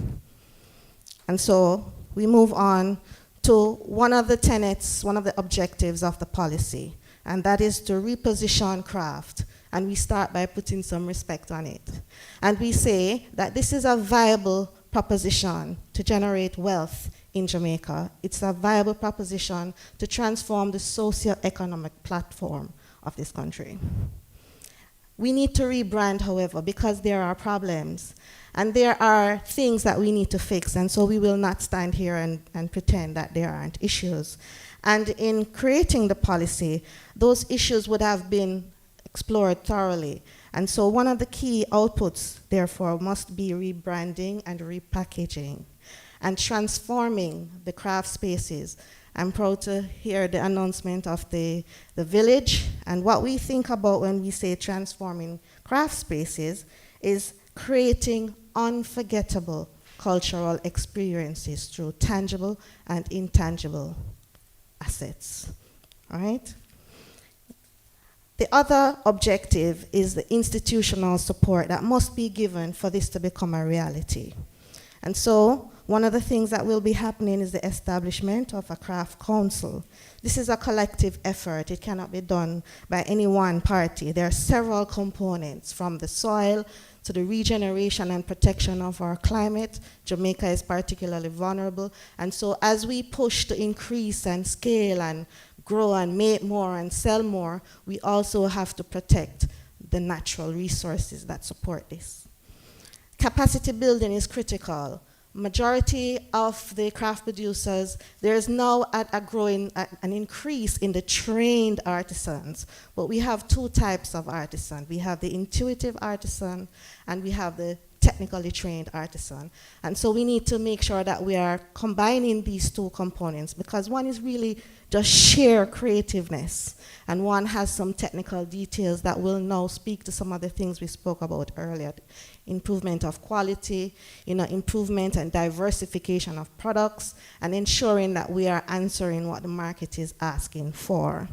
And so we move on to one of the tenets, one of the objectives of the policy, and that is to reposition craft. And we start by putting some respect on it. And we say that this is a viable proposition to generate wealth in Jamaica. It's a viable proposition to transform the socio-economic platform of this country. We need to rebrand, however, because there are problems. And there are things that we need to fix, and so we will not stand here and pretend that there aren't issues. And in creating the policy, those issues would have been explored thoroughly. And so one of the key outputs, therefore, must be rebranding and repackaging and transforming the craft spaces. I'm proud to hear the announcement of the village. And what we think about when we say transforming craft spaces is creating unforgettable cultural experiences through tangible and intangible assets, all right? The other objective is the institutional support that must be given for this to become a reality. And so, one of the things that will be happening is the establishment of a craft council. This is a collective effort. It cannot be done by any one party. There are several components, from the soil to the regeneration and protection of our climate. Jamaica is particularly vulnerable. And so as we push to increase and scale and grow and make more and sell more, we also have to protect the natural resources that support this. Capacity building is critical. Majority of the craft producers, there is now an increase in the trained artisans, but we have two types of artisan. We have the intuitive artisan and we have the technically trained artisan. And so we need to make sure that we are combining these two components, because one is really just sheer creativeness, and one has some technical details that will now speak to some of the things we spoke about earlier. Improvement of quality, improvement and diversification of products, and ensuring that we are answering what the market is asking for.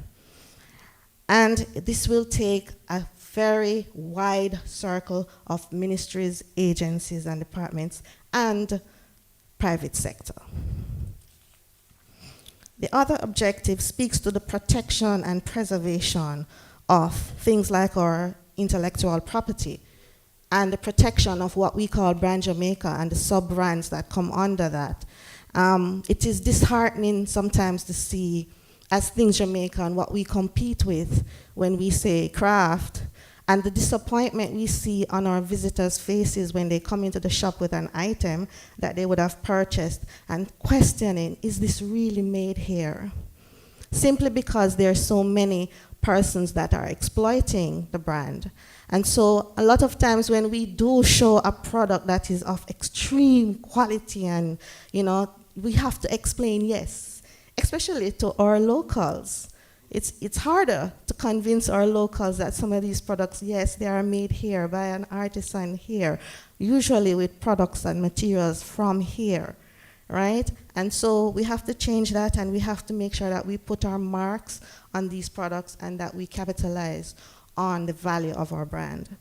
And this will take a very wide circle of ministries, agencies, and departments, and private sector. The other objective speaks to the protection and preservation of things like our intellectual property. and the protection of what we call Brand Jamaica and the sub-brands that come under that. It is disheartening sometimes to see, as Things Jamaica and what we compete with when we say craft, and the disappointment we see on our visitors' faces when they come into the shop with an item that they would have purchased and questioning, is this really made here? Simply because there are so many persons that are exploiting the brand. And so a lot of times when we do show a product that is of extreme quality and, we have to explain, yes, especially to our locals. It's harder to convince our locals that some of these products, yes, they are made here by an artisan here, usually with products and materials from here, right? And so we have to change that, and we have to make sure that we put our marks on these products and that we capitalize on the value of our brand.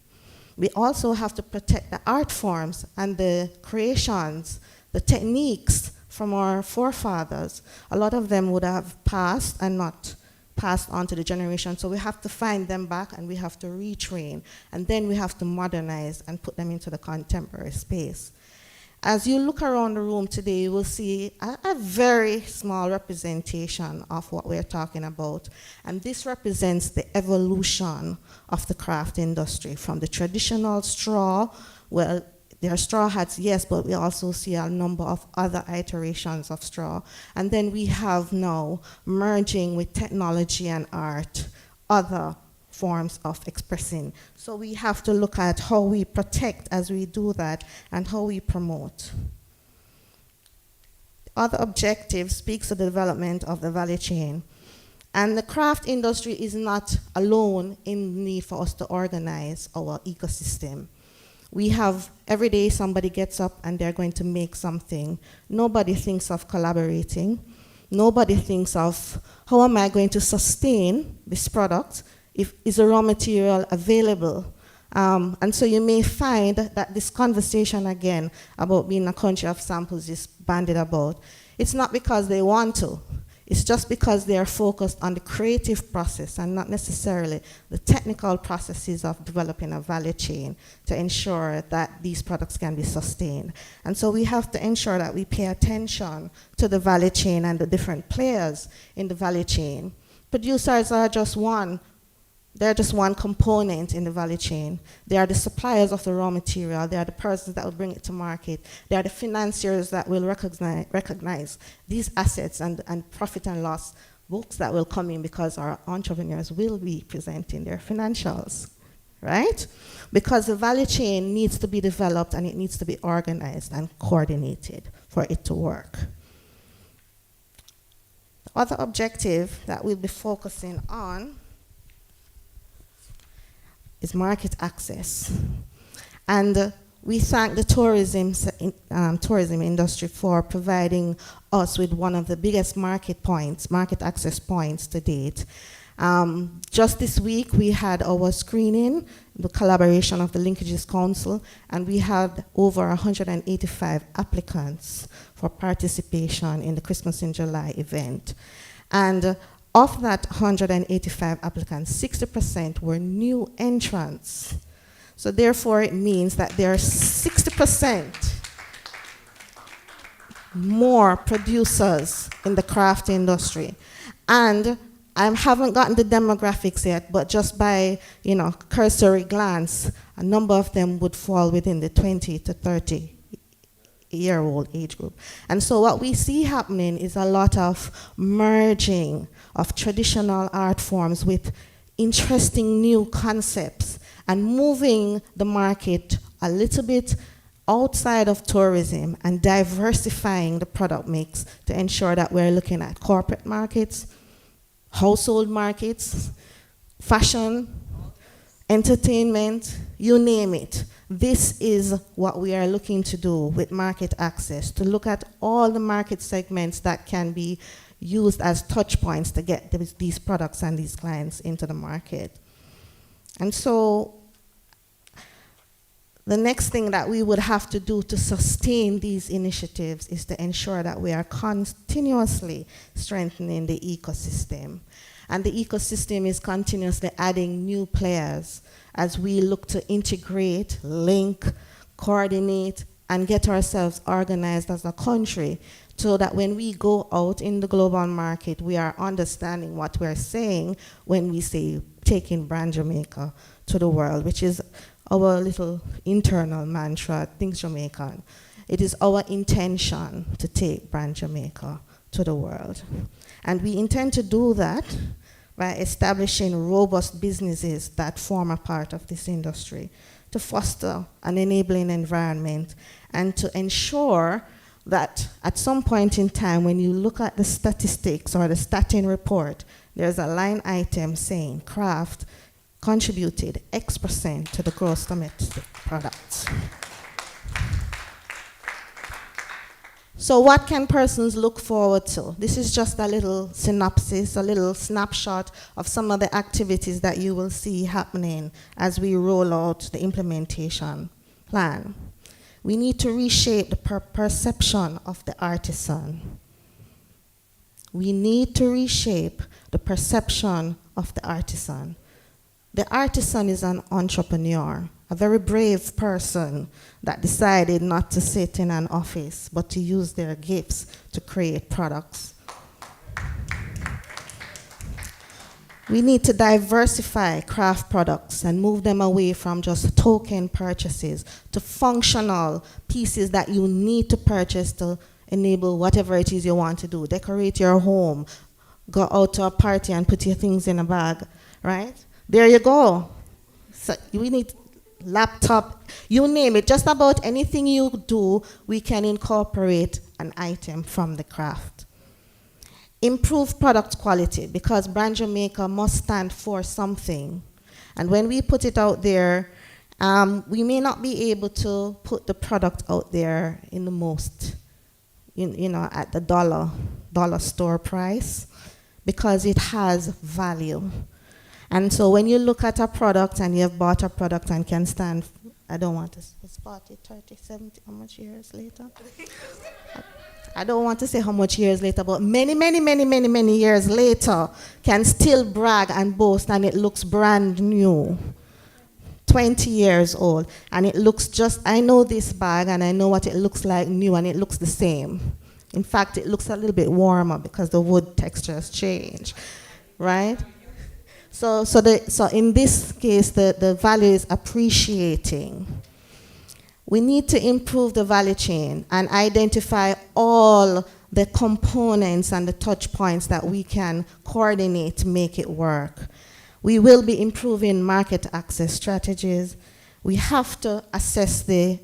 We also have to protect the art forms and the creations, the techniques from our forefathers. A lot of them would have passed and not passed on to the generation, so we have to find them back and we have to retrain, and then we have to modernize and put them into the contemporary space. As you look around the room today, you will see a very small representation of what we're talking about, and this represents the evolution of the craft industry from the traditional straw. Well, there are straw hats, yes, but we also see a number of other iterations of straw. And then we have now merging with technology and art, other forms of expressing. So we have to look at how we protect as we do that and how we promote. The other objective speaks to the development of the value chain. And the craft industry is not alone in the need for us to organize our ecosystem. We have, every day somebody gets up and they're going to make something. Nobody thinks of collaborating. Nobody thinks of, how am I going to sustain this product? Is the raw material available? And so you may find that this conversation again about being a country of samples is bandied about. It's not because they want to. It's just because they are focused on the creative process and not necessarily the technical processes of developing a value chain to ensure that these products can be sustained. And so we have to ensure that we pay attention to the value chain and the different players in the value chain. Producers are just one. They're just one component in the value chain. They are the suppliers of the raw material. They are the persons that will bring it to market. They are the financiers that will recognize these assets and profit and loss books that will come in because our entrepreneurs will be presenting their financials, right? Because the value chain needs to be developed and it needs to be organized and coordinated for it to work. The other objective that we'll be focusing on is market access. And we thank the tourism industry for providing us with one of the biggest market access points to date. Just this week, we had our screening, the collaboration of the Linkages Council, and we had over 185 applicants for participation in the Christmas in July event. And of that 185 applicants, 60% were new entrants. So therefore, it means that there are 60% more producers in the craft industry. And I haven't gotten the demographics yet, but just by cursory glance, a number of them would fall within the 20 to 30-year-old age group. And so what we see happening is a lot of merging of traditional art forms with interesting new concepts and moving the market a little bit outside of tourism and diversifying the product mix to ensure that we're looking at corporate markets, household markets, fashion, entertainment, you name it. This is what we are looking to do with market access, to look at all the market segments that can be used as touch points to get these products and these clients into the market. And so The next thing that we would have to do to sustain these initiatives is to ensure that we are continuously strengthening the ecosystem. And the ecosystem is continuously adding new players as we look to integrate, link, coordinate, and get ourselves organized as a country so that when we go out in the global market, we are understanding what we're saying when we say taking brand Jamaica to the world, which is our little internal mantra, Think Jamaican. It is our intention to take brand Jamaica to the world. And we intend to do that by establishing robust businesses that form a part of this industry, to foster an enabling environment, and to ensure that at some point in time, when you look at the statistics or the statin report, there's a line item saying craft contributed X% to the gross domestic product. So what can persons look forward to? This is just a little synopsis, a little snapshot of some of the activities that you will see happening as we roll out the implementation plan. We need to reshape the perception of the artisan. We need to reshape the perception of the artisan. The artisan is an entrepreneur, a very brave person that decided not to sit in an office, but to use their gifts to create products. We need to diversify craft products and move them away from just token purchases to functional pieces that you need to purchase to enable whatever it is you want to do. Decorate your home, go out to a party and put your things in a bag, right? There you go. So we need laptop, you name it. Just about anything you do, we can incorporate an item from the craft. Improve product quality, because brand Jamaica must stand for something. And when we put it out there, we may not be able to put the product out there in the most, you know, at the dollar store price, because it has value. And so when you look at a product and you've bought a product and can stand, I don't want to, it's 40, 30, 70, how much years later? I don't want to say how much years later, but many, many, many, many, many years later can still brag and boast, and it looks brand new. 20 years old, and it looks just, I know this bag and I know what it looks like new, and it looks the same. In fact, it looks a little bit warmer because the wood texture has changed, right? So in this case, the value is appreciating. We need to improve the value chain and identify all the components and the touch points that we can coordinate to make it work. We will be improving market access strategies. We have to assess the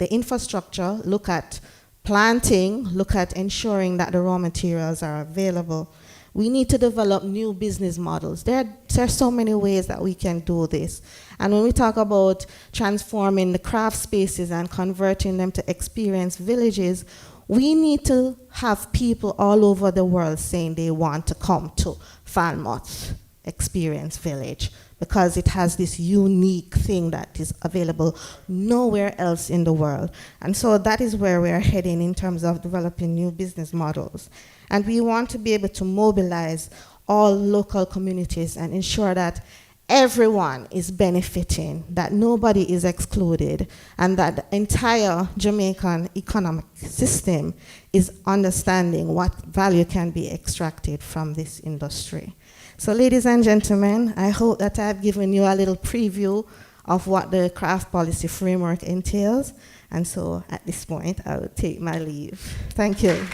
infrastructure, look at planting, look at ensuring that the raw materials are available. We need to develop new business models. There are so many ways that we can do this. And when we talk about transforming the craft spaces and converting them to experience villages, we need to have people all over the world saying they want to come to Falmouth Experience Village, because it has this unique thing that is available nowhere else in the world. And so that is where we are heading in terms of developing new business models. And we want to be able to mobilize all local communities and ensure that everyone is benefiting, that nobody is excluded, and that the entire Jamaican economic system is understanding what value can be extracted from this industry. So ladies and gentlemen, I hope that I've given you a little preview of what the craft policy framework entails. And so at this point, I will take my leave. Thank you.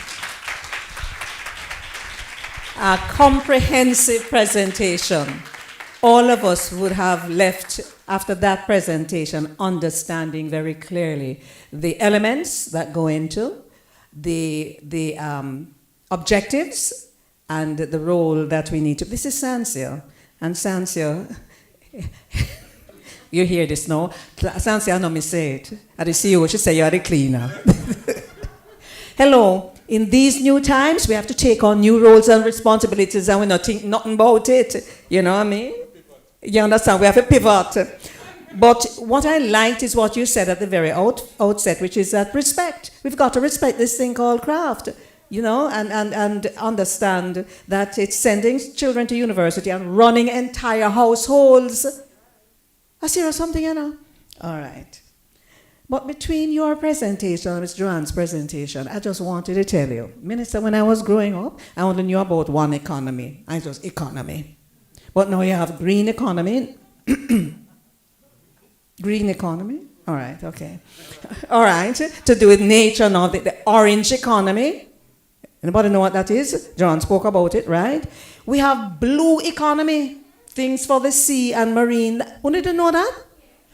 A comprehensive presentation. All of us would have left after that presentation understanding very clearly the elements that go into the objectives and the role that we need to. This is Sansia, and Sansia, you hear this now? Sansia, I know me say it. I see you, she say you're the cleaner. Hello. In these new times, we have to take on new roles and responsibilities, and we not think nothing about it. You know what I mean? You understand? We have to pivot. But what I liked is what you said at the very outset, which is that respect. We've got to respect this thing called craft, you know, and understand that it's sending children to university and running entire households. I see something, you know. All right. But between your presentation and Ms. Joanne's presentation, I just wanted to tell you, Minister, when I was growing up, I only knew about one economy. I was economy. But now you have green economy. Green economy? All right, okay. All right, to do with nature now, the orange economy. Anybody know what that is? John spoke about it, right? We have blue economy, things for the sea and marine. Who didn't know that?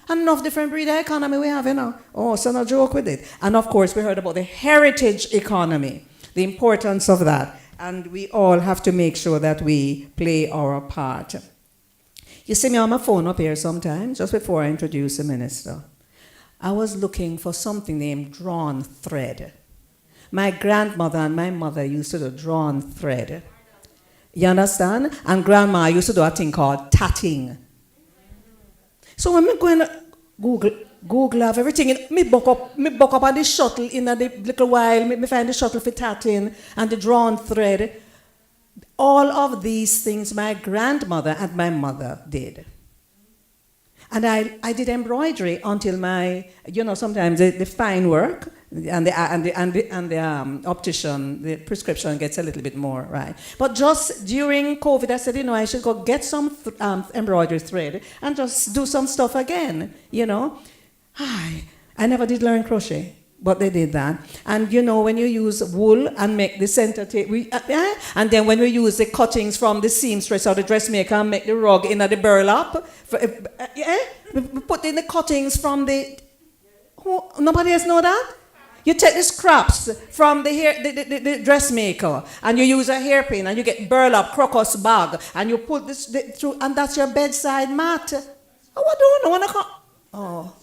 And enough different breed of economy we have, you know. Oh, so no joke with it. And of course, we heard about the heritage economy, the importance of that. And we all have to make sure that we play our part. You see me on my phone up here sometimes, just before I introduce the minister. I was looking for something named drawn thread. My grandmother and my mother used to do drawn thread. You understand? And grandma used to do a thing called tatting. So when I go and Google have everything, me buck up on the shuttle in a little while, me find the shuttle for tatting and the drawn thread. All of these things my grandmother and my mother did. And I did embroidery until my, you know, sometimes the fine work and the optician, the prescription gets a little bit more, right? But just during COVID, I said, you know, I should go get some embroidery thread and just do some stuff again, you know. I never did learn crochet, but they did that. And you know, when you use wool and make the center tape, and then when we use the cuttings from the seamstress or the dressmaker and make the rug in the burlap, we put in the cuttings from the, nobody else know that? You take the scraps from the dressmaker and you use a hairpin and you get burlap, crocus bag, and you put this through, and that's your bedside mat. Oh, what do you know? Oh.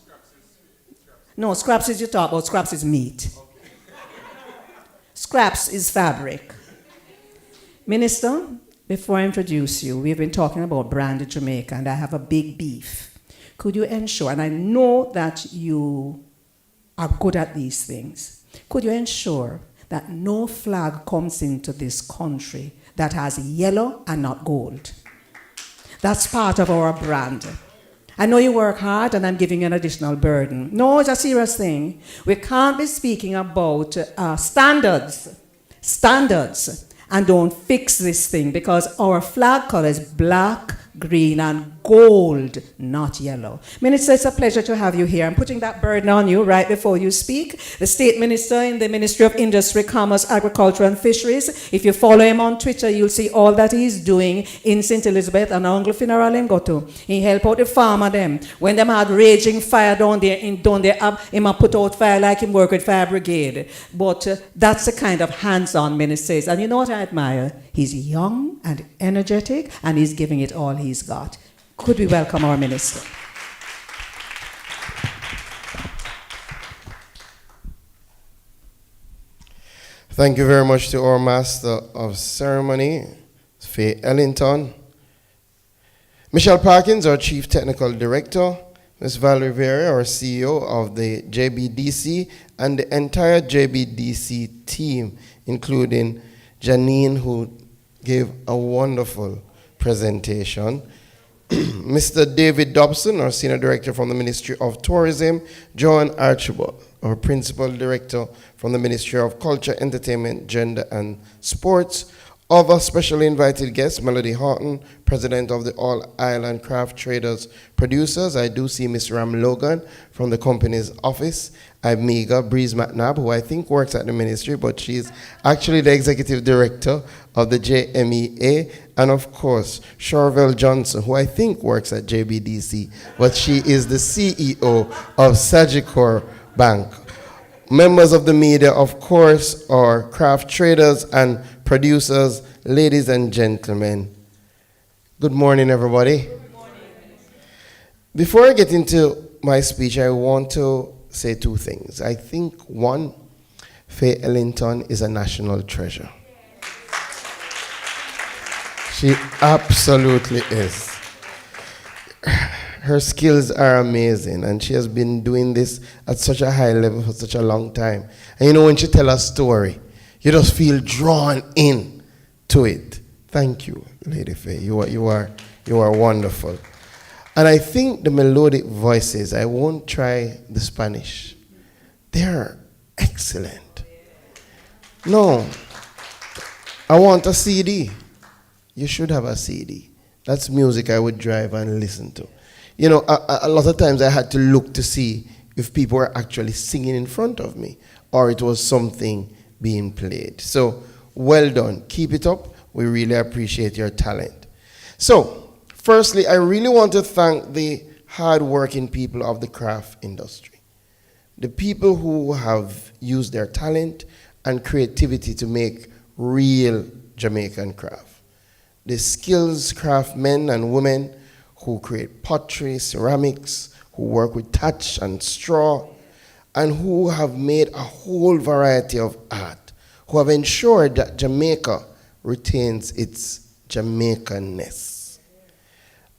No, scraps is you talk about, scraps is meat. Scraps is fabric. Minister, before I introduce you, we've been talking about branded Jamaica, and I have a big beef. Could you ensure, and I know that you are good at these things, could you ensure that no flag comes into this country that has yellow and not gold? That's part of our brand. I know you work hard and I'm giving you an additional burden. No, it's a serious thing. We can't be speaking about standards, and don't fix this thing, because our flag color is black, green, and gold, not yellow. Minister, it's a pleasure to have you here. I'm putting that burden on you right before you speak. The State Minister in the Ministry of Industry, Commerce, Agriculture, and Fisheries. If you follow him on Twitter, you'll see all that he's doing in St. Elizabeth and Angle Funeral in Goto. He helped out the farmer them. When them had raging fire down there, him put out fire like him work with fire brigade. But that's the kind of hands-on minister is. And you know what I admire? He's young and energetic, and he's giving it all he's got. Could we welcome our minister? Thank you very much to our Master of Ceremony, Faye Ellington. Michelle Parkins, our Chief Technical Director. Ms. Valerie Vera, our CEO of the JBDC, and the entire JBDC team, including Janine, who gave a wonderful presentation. Mr. David Dobson, our Senior Director from the Ministry of Tourism. Joan Archibald, our Principal Director from the Ministry of Culture, Entertainment, Gender, and Sports. Other specially invited guests, Melody Horton, President of the All Island Craft Traders Producers. I do see Ms. Ram Logan from the company's office. Amiga Breeze McNabb, who I think works at the ministry, but she's actually the Executive Director of the JMEA. And of course, Charvel Johnson, who I think works at JBDC, but she is the CEO of Sagicor Bank. Members of the media, of course, are craft traders and producers, ladies and gentlemen. Good morning, everybody. Good morning. Before I get into my speech, I want to say two things. I think, one, Faye Ellington is a national treasure. She absolutely is. Her skills are amazing, and she has been doing this at such a high level for such a long time. And you know, when she tells a story, you just feel drawn in to it. Thank you, Lady Faye. You are wonderful. And I think the melodic voices, I won't try the Spanish. They're excellent. No, I want a CD. You should have a CD. That's music I would drive and listen to. You know, a lot of times I had to look to see if people were actually singing in front of me or it was something being played. So, well done. Keep it up. We really appreciate your talent. So, firstly, I really want to thank the hard-working people of the craft industry. The people who have used their talent and creativity to make real Jamaican craft. The skills craftsmen and women who create pottery, ceramics, who work with thatch and straw, and who have made a whole variety of art, who have ensured that Jamaica retains its Jamaicanness.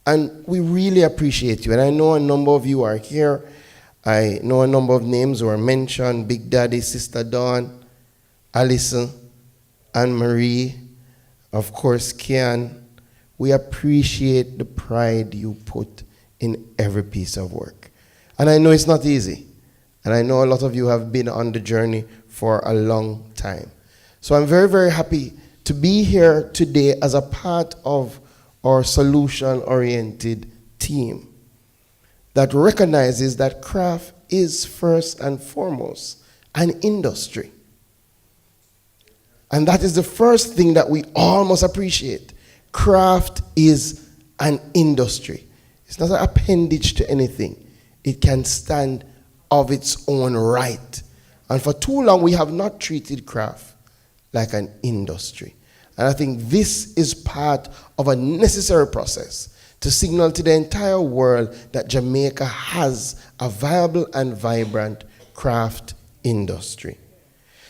And we really appreciate you. And I know a number of you are here. I know a number of names who are mentioned: Big Daddy, Sister Dawn, Alison, Anne-Marie, of course, Kian. We appreciate the pride you put in every piece of work. And I know it's not easy. And I know a lot of you have been on the journey for a long time. So I'm very, very happy to be here today as a part of our solution-oriented team that recognizes that craft is first and foremost an industry. And that is the first thing that we all must appreciate. Craft is an industry. It's not an appendage to anything. It can stand of its own right. And for too long, we have not treated craft like an industry. And I think this is part of a necessary process to signal to the entire world that Jamaica has a viable and vibrant craft industry.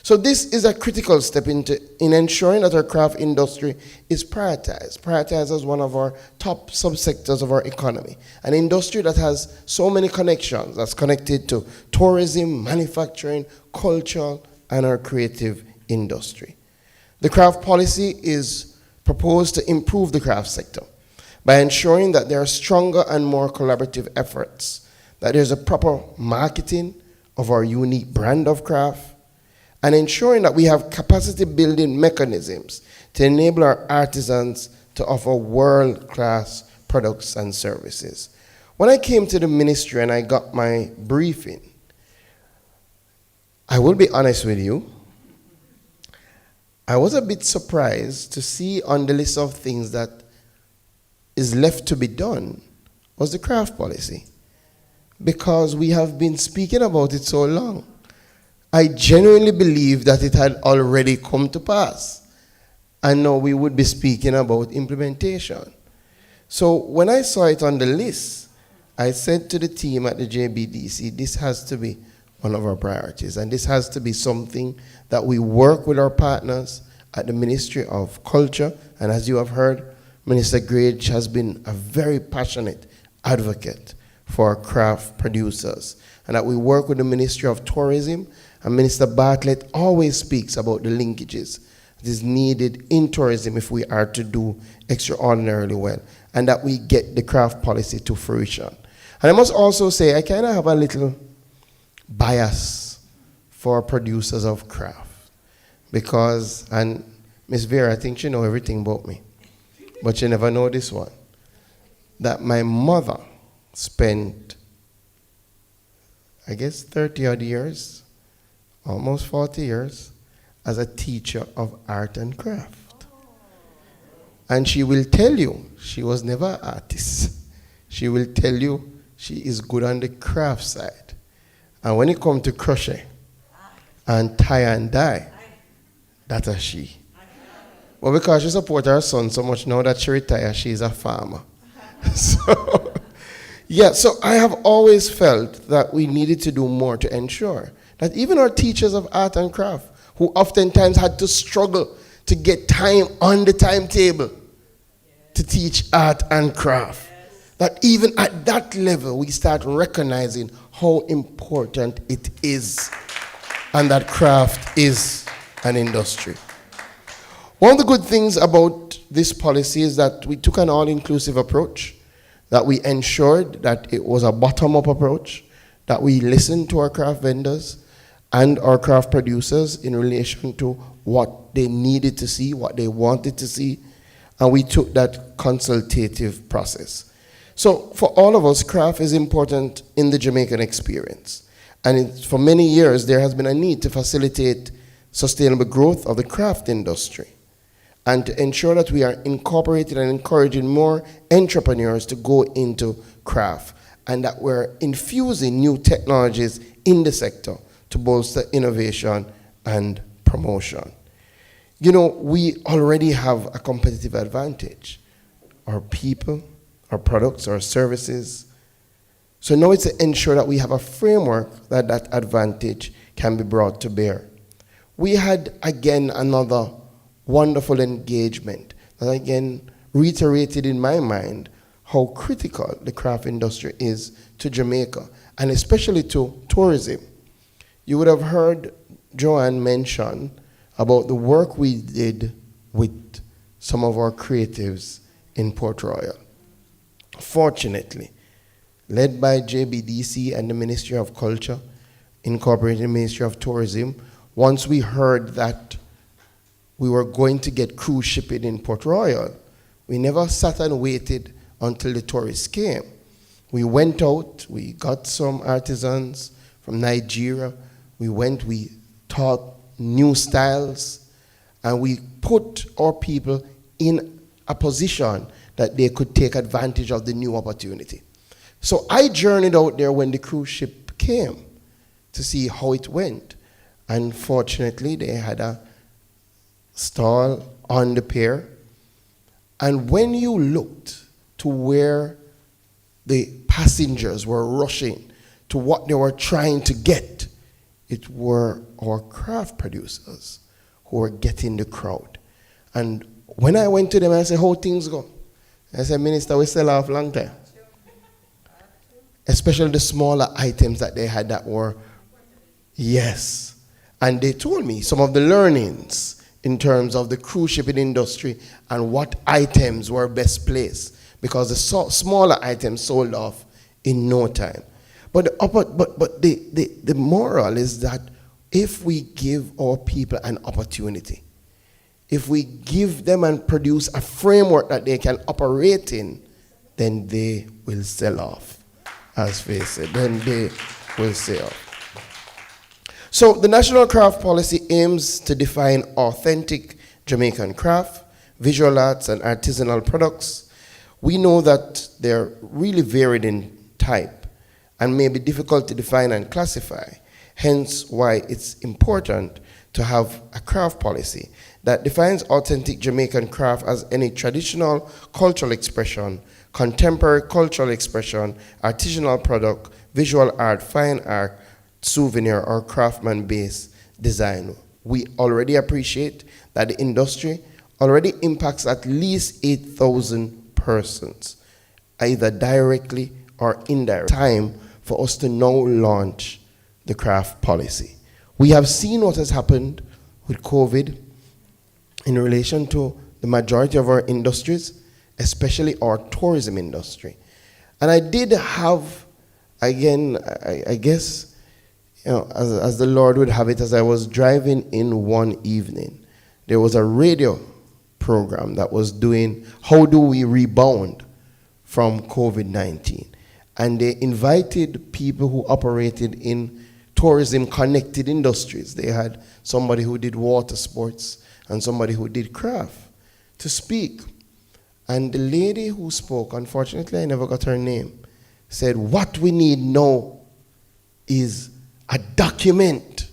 So this is a critical step in ensuring that our craft industry is prioritized as one of our top subsectors of our economy. An industry that has so many connections, that's connected to tourism, manufacturing, culture, and our creative industry. The craft policy is proposed to improve the craft sector by ensuring that there are stronger and more collaborative efforts, that there's a proper marketing of our unique brand of craft, and ensuring that we have capacity building mechanisms to enable our artisans to offer world-class products and services. When I came to the ministry and I got my briefing, I will be honest with you, I was a bit surprised to see on the list of things that is left to be done was the craft policy, because we have been speaking about it so long. I genuinely believe that it had already come to pass, and now we would be speaking about implementation. So when I saw it on the list, I said to the team at the JBDC, this has to be one of our priorities, and this has to be something that we work with our partners at the Ministry of Culture. And as you have heard, Minister Grage has been a very passionate advocate for craft producers, and that we work with the Ministry of Tourism. And Minister Bartlett always speaks about the linkages that is needed in tourism if we are to do extraordinarily well, and that we get the craft policy to fruition. And I must also say, I kind of have a little bias for producers of craft, because, and Miss Vera, I think she knows everything about me, but she never know this one, that my mother spent, I guess, 30 odd years, almost 40 years, as a teacher of art and craft. And she will tell you she was never an artist. She will tell you she is good on the craft side. And when it comes to crochet and tie and dye, that's a she. But because she supports her son so much now that she retired, she's a farmer. So, yeah, so I have always felt that we needed to do more to ensure that even our teachers of art and craft, who oftentimes had to struggle to get time on the timetable to teach art and craft, that even at that level, we start recognizing how important it is and that craft is an industry. One of the good things about this policy is that we took an all-inclusive approach, that we ensured that it was a bottom-up approach, that we listened to our craft vendors and our craft producers in relation to what they needed to see, what they wanted to see, and we took that consultative process. So for all of us, craft is important in the Jamaican experience. And for many years, there has been a need to facilitate sustainable growth of the craft industry and to ensure that we are incorporating and encouraging more entrepreneurs to go into craft and that we're infusing new technologies in the sector to bolster innovation and promotion. You know, we already have a competitive advantage. Our people, our products, our services. So now it's to ensure that we have a framework that that advantage can be brought to bear. We had, again, another wonderful engagement that, again, reiterated in my mind how critical the craft industry is to Jamaica, and especially to tourism. You would have heard Joanne mention about the work we did with some of our creatives in Port Royal. Fortunately, led by JBDC and the Ministry of Culture, incorporating the Ministry of Tourism, once we heard that we were going to get cruise shipping in Port Royal, we never sat and waited until the tourists came. We went out, we got some artisans from Nigeria, we taught new styles, and we put our people in a position that they could take advantage of the new opportunity. So I journeyed out there when the cruise ship came to see how it went. Unfortunately, they had a stall on the pier. And when you looked to where the passengers were rushing, to what they were trying to get, it were our craft producers who were getting the crowd. And when I went to them, I said, how things go? I said, Minister, we sell off long time. Especially the smaller items that they had that were, yes. And they told me some of the learnings in terms of the cruise shipping industry and what items were best placed, because the smaller items sold off in no time. But the moral is that if we give our people an opportunity, if we give them and produce a framework that they can operate in, then they will sell off, as Faye said. Then they will sell off. So the National Craft Policy aims to define authentic Jamaican craft, visual arts, and artisanal products. We know that they're really varied in type and may be difficult to define and classify, hence why it's important to have a craft policy that defines authentic Jamaican craft as any traditional cultural expression, contemporary cultural expression, artisanal product, visual art, fine art, souvenir, or craftsman-based design. We already appreciate that the industry already impacts at least 8,000 persons, either directly or indirectly. Time for us to now launch the craft policy. We have seen what has happened with COVID in relation to the majority of our industries, especially our tourism industry. And I did have, again, I guess, you know, as the Lord would have it, as I was driving in one evening, there was a radio program that was doing, how do we rebound from COVID-19? And they invited people who operated in tourism-connected industries. They had somebody who did water sports and somebody who did craft to speak. And the lady who spoke, unfortunately I never got her name, said, what we need now is a document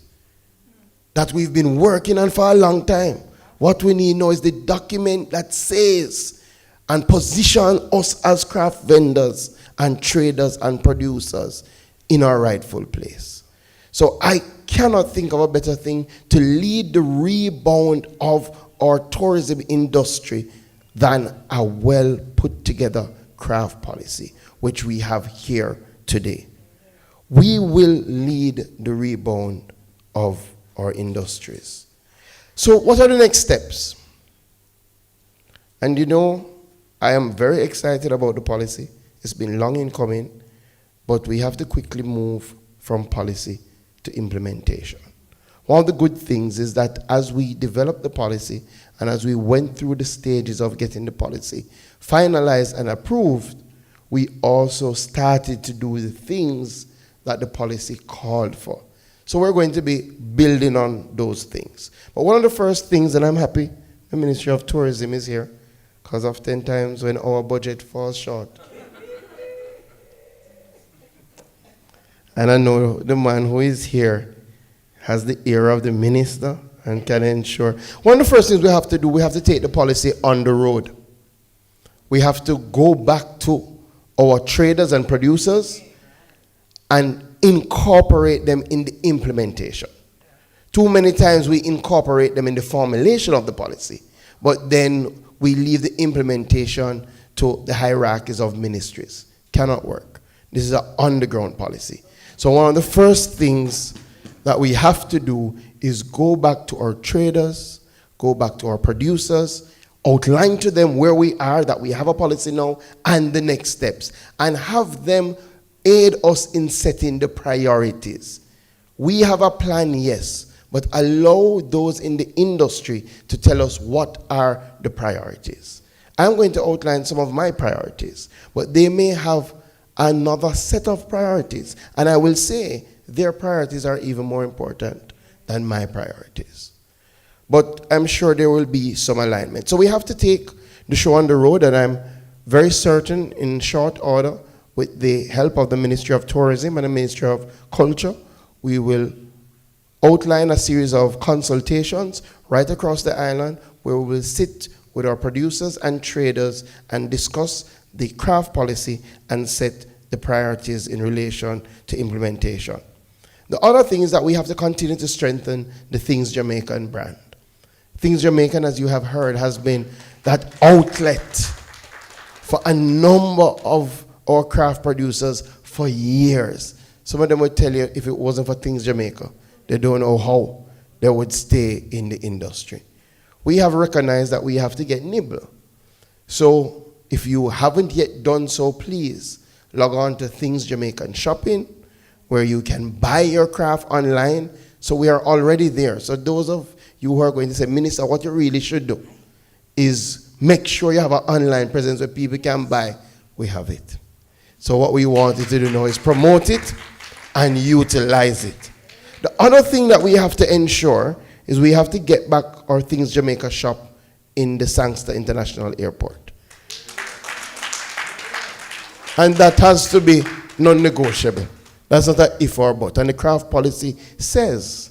that we've been working on for a long time. What we need now is the document that says and position us as craft vendors and traders and producers in our rightful place. So I cannot think of a better thing to lead the rebound of our tourism industry than a well put together craft policy, which we have here today. We will lead the rebound of our industries. So what are the next steps? And you know, I am very excited about the policy. It's been long in coming, but we have to quickly move from policy to implementation. One of the good things is that as we developed the policy and as we went through the stages of getting the policy finalized and approved, we also started to do the things that the policy called for. So we're going to be building on those things. But one of the first things, and I'm happy the Ministry of Tourism is here, because oftentimes when our budget falls short, and I know the man who is here has the ear of the minister and can ensure. One of the first things we have to do, we have to take the policy on the road. We have to go back to our traders and producers and incorporate them in the implementation. Too many times we incorporate them in the formulation of the policy, but then we leave the implementation to the hierarchies of ministries. Cannot work. This is an underground policy. So one of the first things that we have to do is go back to our traders, go back to our producers, outline to them where we are, that we have a policy now, and the next steps, and have them aid us in setting the priorities. We have a plan, yes, but allow those in the industry to tell us what are the priorities. I'm going to outline some of my priorities, but they may have another set of priorities, and I will say their priorities are even more important than my priorities. But I'm sure there will be some alignment. So we have to take the show on the road, and I'm very certain in short order, with the help of the Ministry of Tourism and the Ministry of Culture, we will outline a series of consultations right across the island where we will sit with our producers and traders and discuss the craft policy and set the priorities in relation to implementation. The other thing is that we have to continue to strengthen the Things Jamaican brand. Things Jamaican, as you have heard, has been that outlet for a number of our craft producers for years. Some of them would tell you if it wasn't for Things Jamaica, they don't know how they would stay in the industry. We have recognized that we have to get nimble. So if you haven't yet done so, please log on to Things Jamaican Shopping, where you can buy your craft online. So we are already there. So those of you who are going to say, Minister, what you really should do is make sure you have an online presence where people can buy. We have it. So what we want you to do now is promote it and utilize it. The other thing that we have to ensure is we have to get back our Things Jamaica shop in the Sangster International Airport. And that has to be non-negotiable. That's not an if or but. And the craft policy says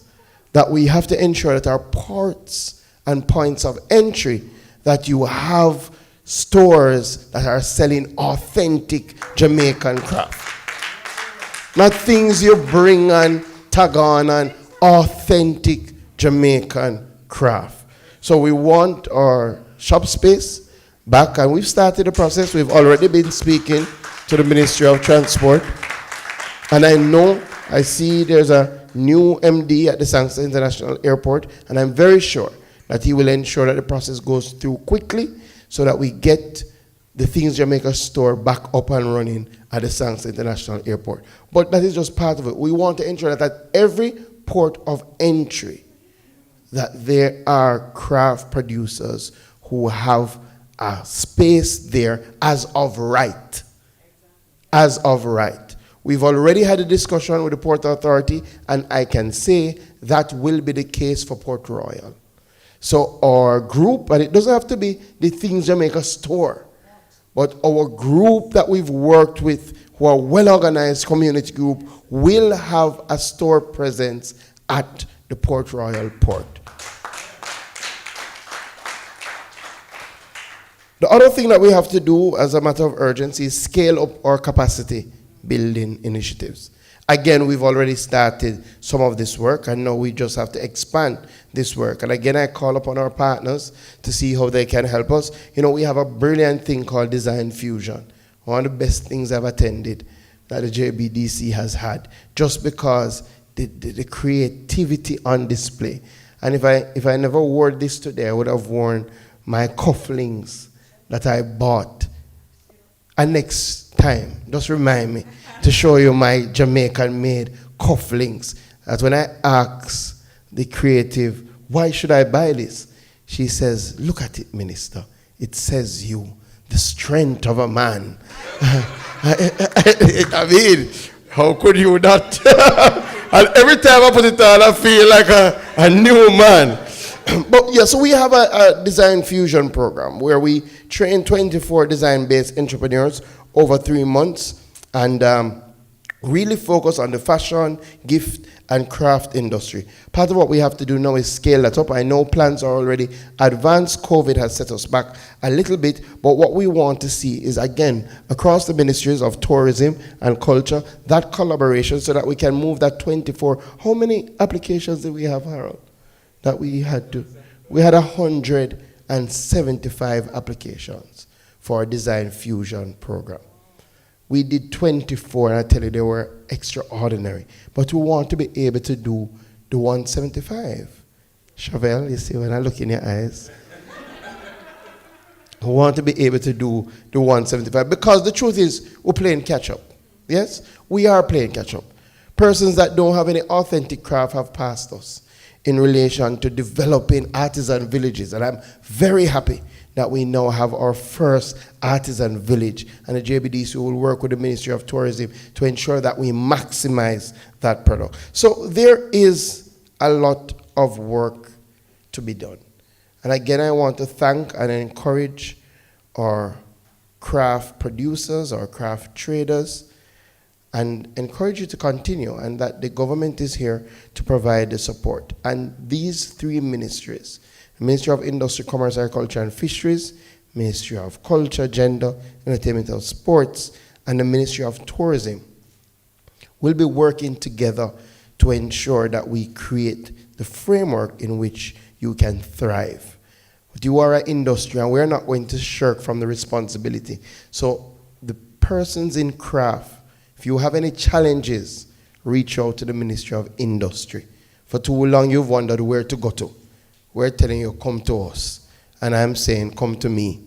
that we have to ensure that our ports and points of entry, that you have stores that are selling authentic Jamaican craft. Not things you bring and tag on, and authentic Jamaican craft. So we want our shop space back, and we've started the process. We've already been speaking to the Ministry of Transport. And I see there's a new MD at the Sangster International Airport, and I'm very sure that he will ensure that the process goes through quickly so that we get the Things Jamaica store back up and running at the Sangster International Airport. But that is just part of it. We want to ensure that at every port of entry, that there are craft producers who have a space there as of right. As of right. We've already had a discussion with the Port Authority, and I can say that will be the case for Port Royal. So our group, and it doesn't have to be the Things Jamaica store, but our group that we've worked with, who are well-organized community group, will have a store presence at the Port Royal port. The other thing that we have to do as a matter of urgency is scale up our capacity building initiatives. Again, we've already started some of this work, and now we just have to expand this work. And again, I call upon our partners to see how they can help us. You know, we have a brilliant thing called Design Fusion, one of the best things I've attended that the JBDC has had, just because the creativity on display. And if I never wore this today, I would have worn my cufflinks that I bought. And next time, just remind me to show you my Jamaican-made cufflinks. That when I ask the creative, why should I buy this? She says, look at it, Minister. It says you, the strength of a man. I mean, how could you not? And every time I put it on, I feel like a new man. But yeah, so we have a design fusion program where we train 24 design-based entrepreneurs over 3 months and really focus on the fashion, gift, and craft industry. Part of what we have to do now is scale that up. I know plans are already advanced. COVID has set us back a little bit, but what we want to see is, again, across the ministries of tourism and culture, that collaboration so that we can move that 24. How many applications did we have, Harold? That we had to. We had 175 applications for a design fusion program. We did 24, and I tell you, they were extraordinary. But we want to be able to do the 175. Chevelle, you see when I look in your eyes? We want to be able to do the 175 because the truth is we're playing catch-up. Yes? We are playing catch-up. Persons that don't have any authentic craft have passed us in relation to developing artisan villages. And I'm very happy that we now have our first artisan village. And the JBDC will work with the Ministry of Tourism to ensure that we maximize that product. So there is a lot of work to be done. And again, I want to thank and encourage our craft producers, our craft traders, and encourage you to continue, and that the government is here to provide the support. And these 3 ministries, the Ministry of Industry, Commerce, Agriculture, and Fisheries, Ministry of Culture, Gender, Entertainment, and Sports, and the Ministry of Tourism, will be working together to ensure that we create the framework in which you can thrive. But you are an industry, and we're not going to shirk from the responsibility. So the persons in craft, if you have any challenges, reach out to the Ministry of Industry. For too long, you've wondered where to go to. We're telling you, come to us. And I'm saying, come to me.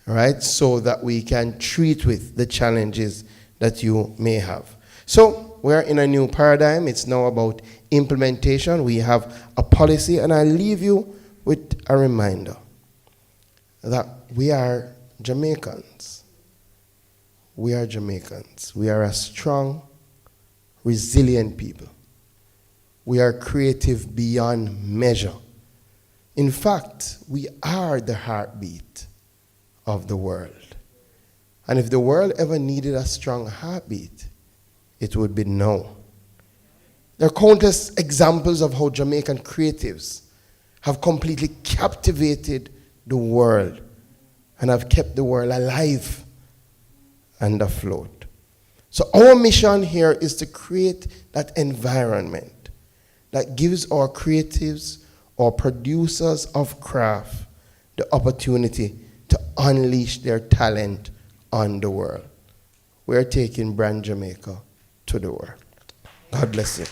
All right? So that we can treat with the challenges that you may have. So we're in a new paradigm. It's now about implementation. We have a policy. And I leave you with a reminder that we are Jamaicans. We are Jamaicans. We are a strong, resilient people. We are creative beyond measure. In fact, we are the heartbeat of the world. And if the world ever needed a strong heartbeat, it would be now. There are countless examples of how Jamaican creatives have completely captivated the world and have kept the world alive and afloat. So our mission here is to create that environment that gives our creatives or producers of craft the opportunity to unleash their talent on the world. We're taking brand Jamaica to the world. God bless you.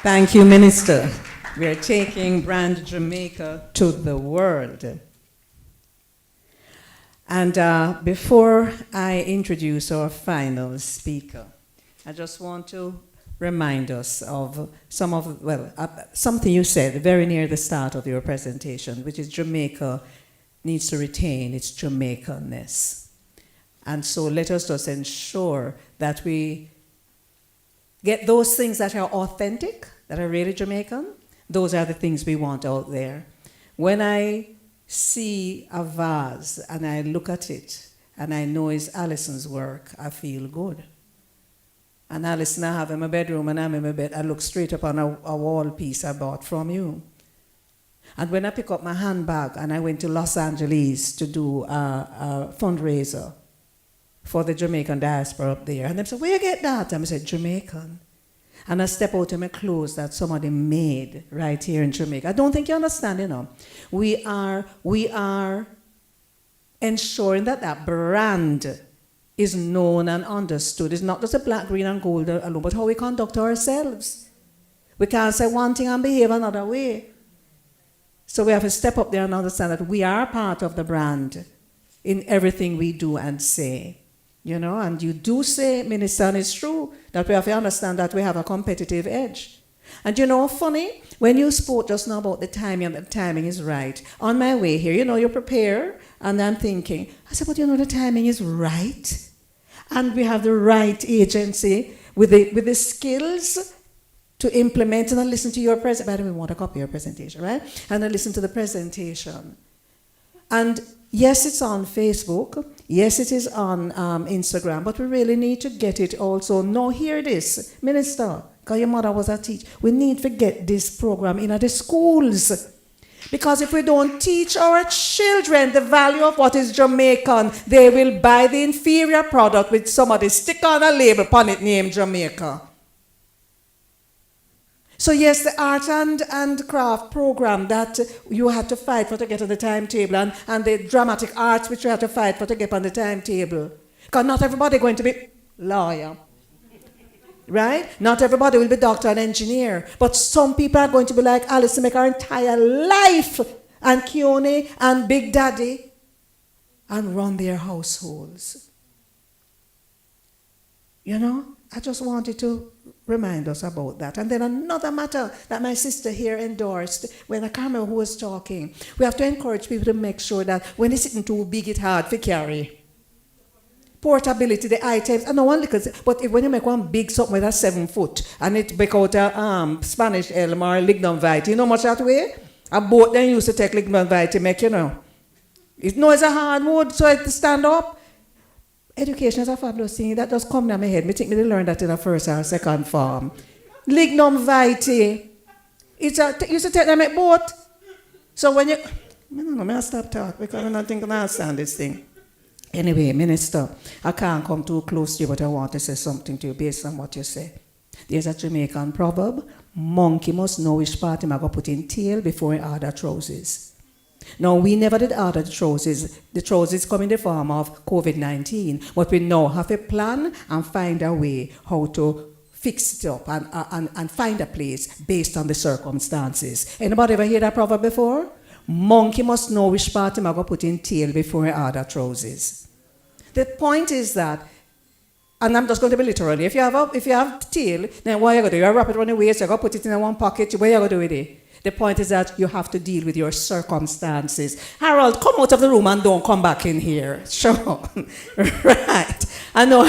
Thank you, Minister. We're taking brand Jamaica to the world. And before I introduce our final speaker, I just want to remind us of something you said very near the start of your presentation, which is Jamaica needs to retain its Jamaicanness. And so let us just ensure that we get those things that are authentic, that are really Jamaican. Those are the things we want out there. When I see a vase and I look at it and I know it's Allison's work, I feel good. And Allison, I have in my bedroom and I'm in my bed, I look straight up on a wall piece I bought from you. And when I pick up my handbag and I went to Los Angeles to do a fundraiser for the Jamaican diaspora up there, and they said, where you get that? And I said, Jamaican. and I step out in my clothes that somebody made right here in Jamaica. I don't think you understand, you know. We are ensuring that that brand is known and understood. It's not just a black, green, and gold alone, but how we conduct ourselves. We can't say one thing and behave another way. So we have to step up there and understand that we are part of the brand in everything we do and say. You know, and you do say, Minister, and it's true, that we have to understand that we have a competitive edge. And you know, funny, when you spoke just now about the timing, and the timing is right. On my way here, you know, you prepare, and I'm thinking, I said, but you know, the timing is right. And we have the right agency with the skills to implement, and I listen to your presentation. By the way, we want to copy your presentation, right? And I listen to the presentation. And yes, it's on Facebook. Yes, it is on Instagram. But we really need to get it also. No, hear this, Minister, because your mother was a teacher. We need to get this program in the schools. Because if we don't teach our children the value of what is Jamaican, they will buy the inferior product with somebody stick on a label upon it named Jamaica. So yes, the art and craft program that you had to fight for to get on the timetable, and the dramatic arts which you had to fight for to get on the timetable. Because not everybody going to be lawyer, right? Not everybody will be doctor and engineer. But some people are going to be like Alice to make her entire life, and Keone and Big Daddy, and run their households. You know, I just wanted to remind us about that. And then another matter that my sister here endorsed, when I can't remember who was talking, we have to encourage people to make sure that when it's sitting too big, it's hard to carry. Portability, the items, and no one because, but if when you make one big something that's 7 foot, and it break out a Spanish elm or lignum vitae, you know much that way? A boat then used to take lignum vitae, make, you know. It's a hard wood, so it stand up. Education is a fabulous thing. That just come to my head. I think me learn that in the first or second form. Lignum vitae. Used to take them at boat. So when you... I don't know, I stop talking because I don't think I understand this thing. Anyway, Minister, I can't come too close to you, but I want to say something to you based on what you say. There's a Jamaican proverb, monkey must know which part him I go put in tail before he order trousers. Now, we never did order the trousers. The trousers come in the form of COVID-19, but we now have a plan and find a way how to fix it up and find a place based on the circumstances. Anybody ever hear that proverb before? Monkey must know which part him I go put in tail before he order trousers. The point is that, and I'm just going to be literal, if you have tail, then what are you going to do? You wrap it around the waist, you're going to put it in one pocket, what are you going to do with it? The point is that you have to deal with your circumstances. Harold, come out of the room and don't come back in here. Sure. Right. I know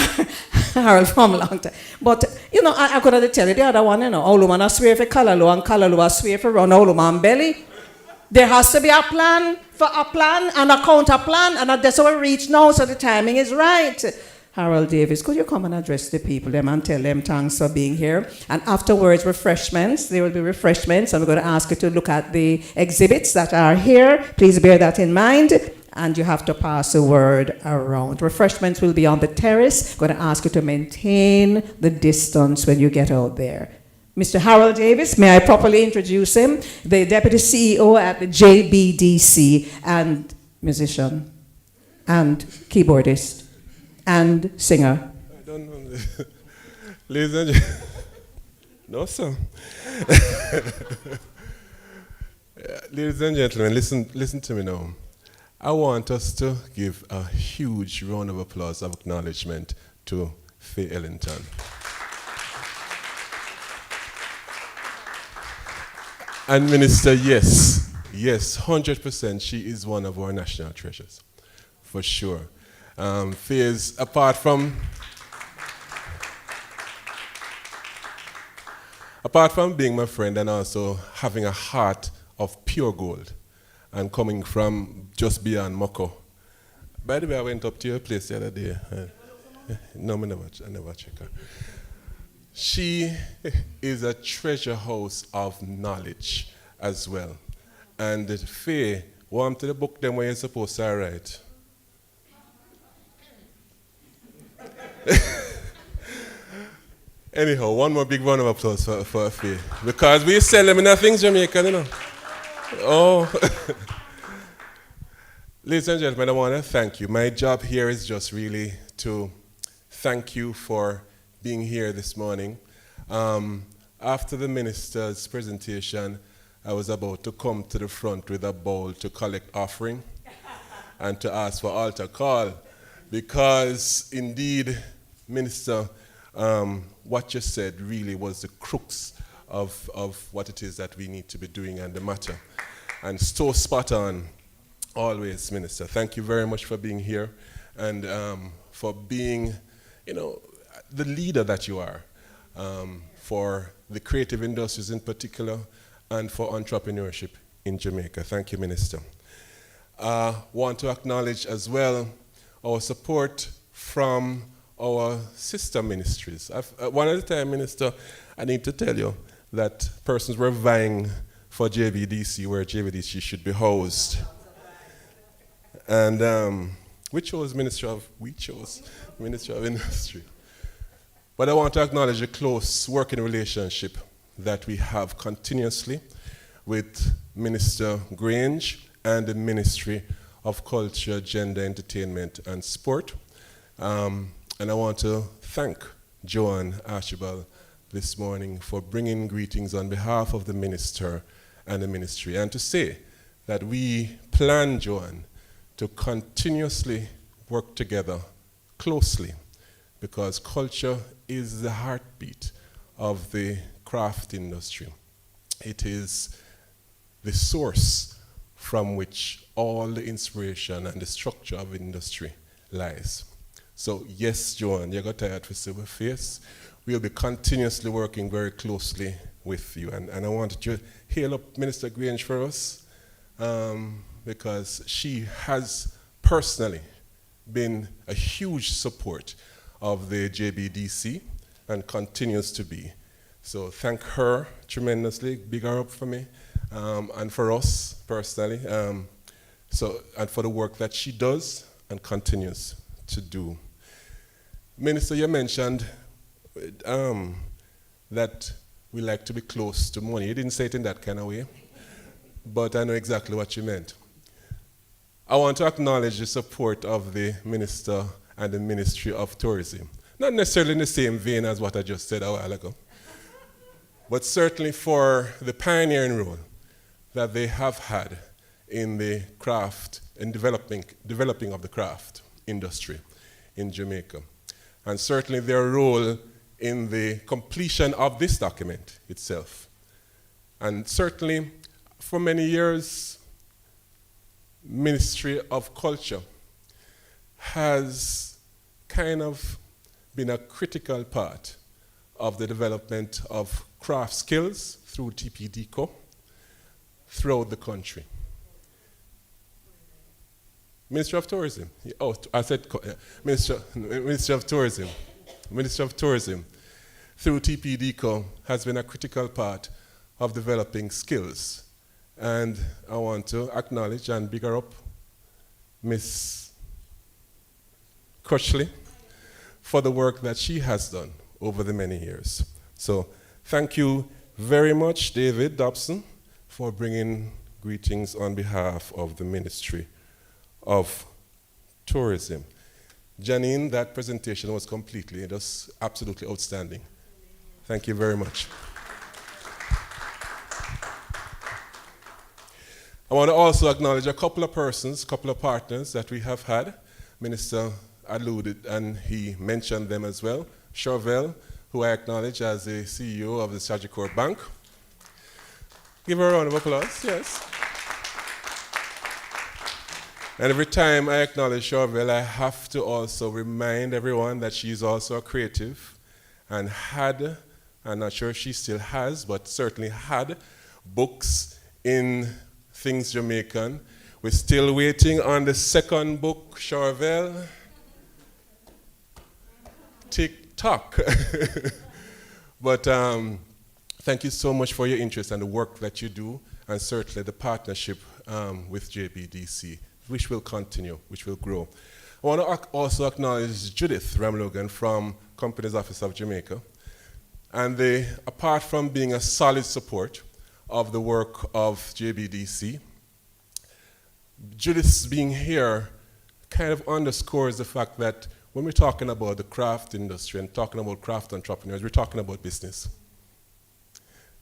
Harold from a long time. But, you know, I could tell you the other one, you know, all woman swear for Kalalo and Kalalo swear for run all woman belly. There has to be a plan for a plan and a counter plan, and that's how we reach now, so the timing is right. Harold Davis, could you come and address the people them and tell them thanks for being here? And afterwards, refreshments. There will be refreshments. I'm going to ask you to look at the exhibits that are here. Please bear that in mind. And you have to pass a word around. Refreshments will be on the terrace. I'm going to ask you to maintain the distance when you get out there. Mr. Harold Davis, may I properly introduce him? The Deputy CEO at the JBDC and musician and keyboardist. And singer. I don't know. Ladies and gentlemen. No, sir. Ladies and gentlemen, listen to me now. I want us to give a huge round of applause of acknowledgement to Faye Ellington. And Minister, yes, 100%, she is one of our national treasures, for sure. Faye is, apart from being my friend and also having a heart of pure gold and coming from just beyond Moko. By the way, I went up to your place the other day. No, I never check her. She is a treasure house of knowledge as well. And Faye, warm to the book them where you're supposed to write. Anyhow, one more big round of applause for Faye. Because we sell them in things Jamaican, you know. Oh. Ladies and gentlemen, I want to thank you. My job here is just really to thank you for being here this morning. After the minister's presentation, I was about to come to the front with a bowl to collect offering and to ask for altar call. Because indeed, Minister, what you said really was the crux of what it is that we need to be doing and the matter. And so spot on, always, Minister. Thank you very much for being here and for being, the leader that you are for the creative industries in particular and for entrepreneurship in Jamaica. Thank you, Minister. Want to acknowledge as well our support from our sister ministries. One at a time, Minister, I need to tell you that persons were vying for JVDC where JVDC should be housed. And we chose Ministry of Industry. But I want to acknowledge a close working relationship that we have continuously with Minister Grange and the Ministry of Culture, Gender, Entertainment and Sport. And I want to thank Joanne Archibald this morning for bringing greetings on behalf of the minister and the ministry, and to say that we plan, Joanne, to continuously work together closely because culture is the heartbeat of the craft industry. It is the source from which all the inspiration and the structure of industry lies. So yes, Joanne, you got tired for silver face. We'll be continuously working very closely with you. And I wanted to hail up Minister Grange for us because she has personally been a huge support of the JBDC and continues to be. So thank her tremendously, big her up for me, and for us personally, and for the work that she does and continues to do. Minister, you mentioned that we like to be close to money. You didn't say it in that kind of way, but I know exactly what you meant. I want to acknowledge the support of the Minister and the Ministry of Tourism. Not necessarily in the same vein as what I just said a while ago, but certainly for the pioneering role that they have had in the craft and developing of the craft industry in Jamaica. And certainly their role in the completion of this document itself. And certainly for many years, Ministry of Culture has kind of been a critical part of the development of craft skills through TPDCO throughout the country. Ministry of Tourism. Oh, I said Ministry of Tourism. Ministry of Tourism through TPDCO has been a critical part of developing skills. And I want to acknowledge and big her up Miss Crutchley for the work that she has done over the many years. So thank you very much, David Dobson, for bringing greetings on behalf of the Ministry of Tourism. Janine, that presentation was completely, just absolutely outstanding. Thank you very much. I want to also acknowledge a couple of persons, couple of partners that we have had. Minister alluded and he mentioned them as well. Chauvel, who I acknowledge as the CEO of the Sagicor Bank. Give her a round of applause, yes. And every time I acknowledge Chauvel, I have to also remind everyone that she's also a creative and had, I'm not sure she still has, but certainly had books in Things Jamaican. We're still waiting on the second book, Chauvel. Tick-tock. But thank you so much for your interest and the work that you do, and certainly the partnership with JBDC, which will continue, which will grow. I want to also acknowledge Judith Ramlogan from Companies Office of Jamaica. And they, apart from being a solid support of the work of JBDC, Judith being here kind of underscores the fact that when we're talking about the craft industry and talking about craft entrepreneurs, we're talking about business.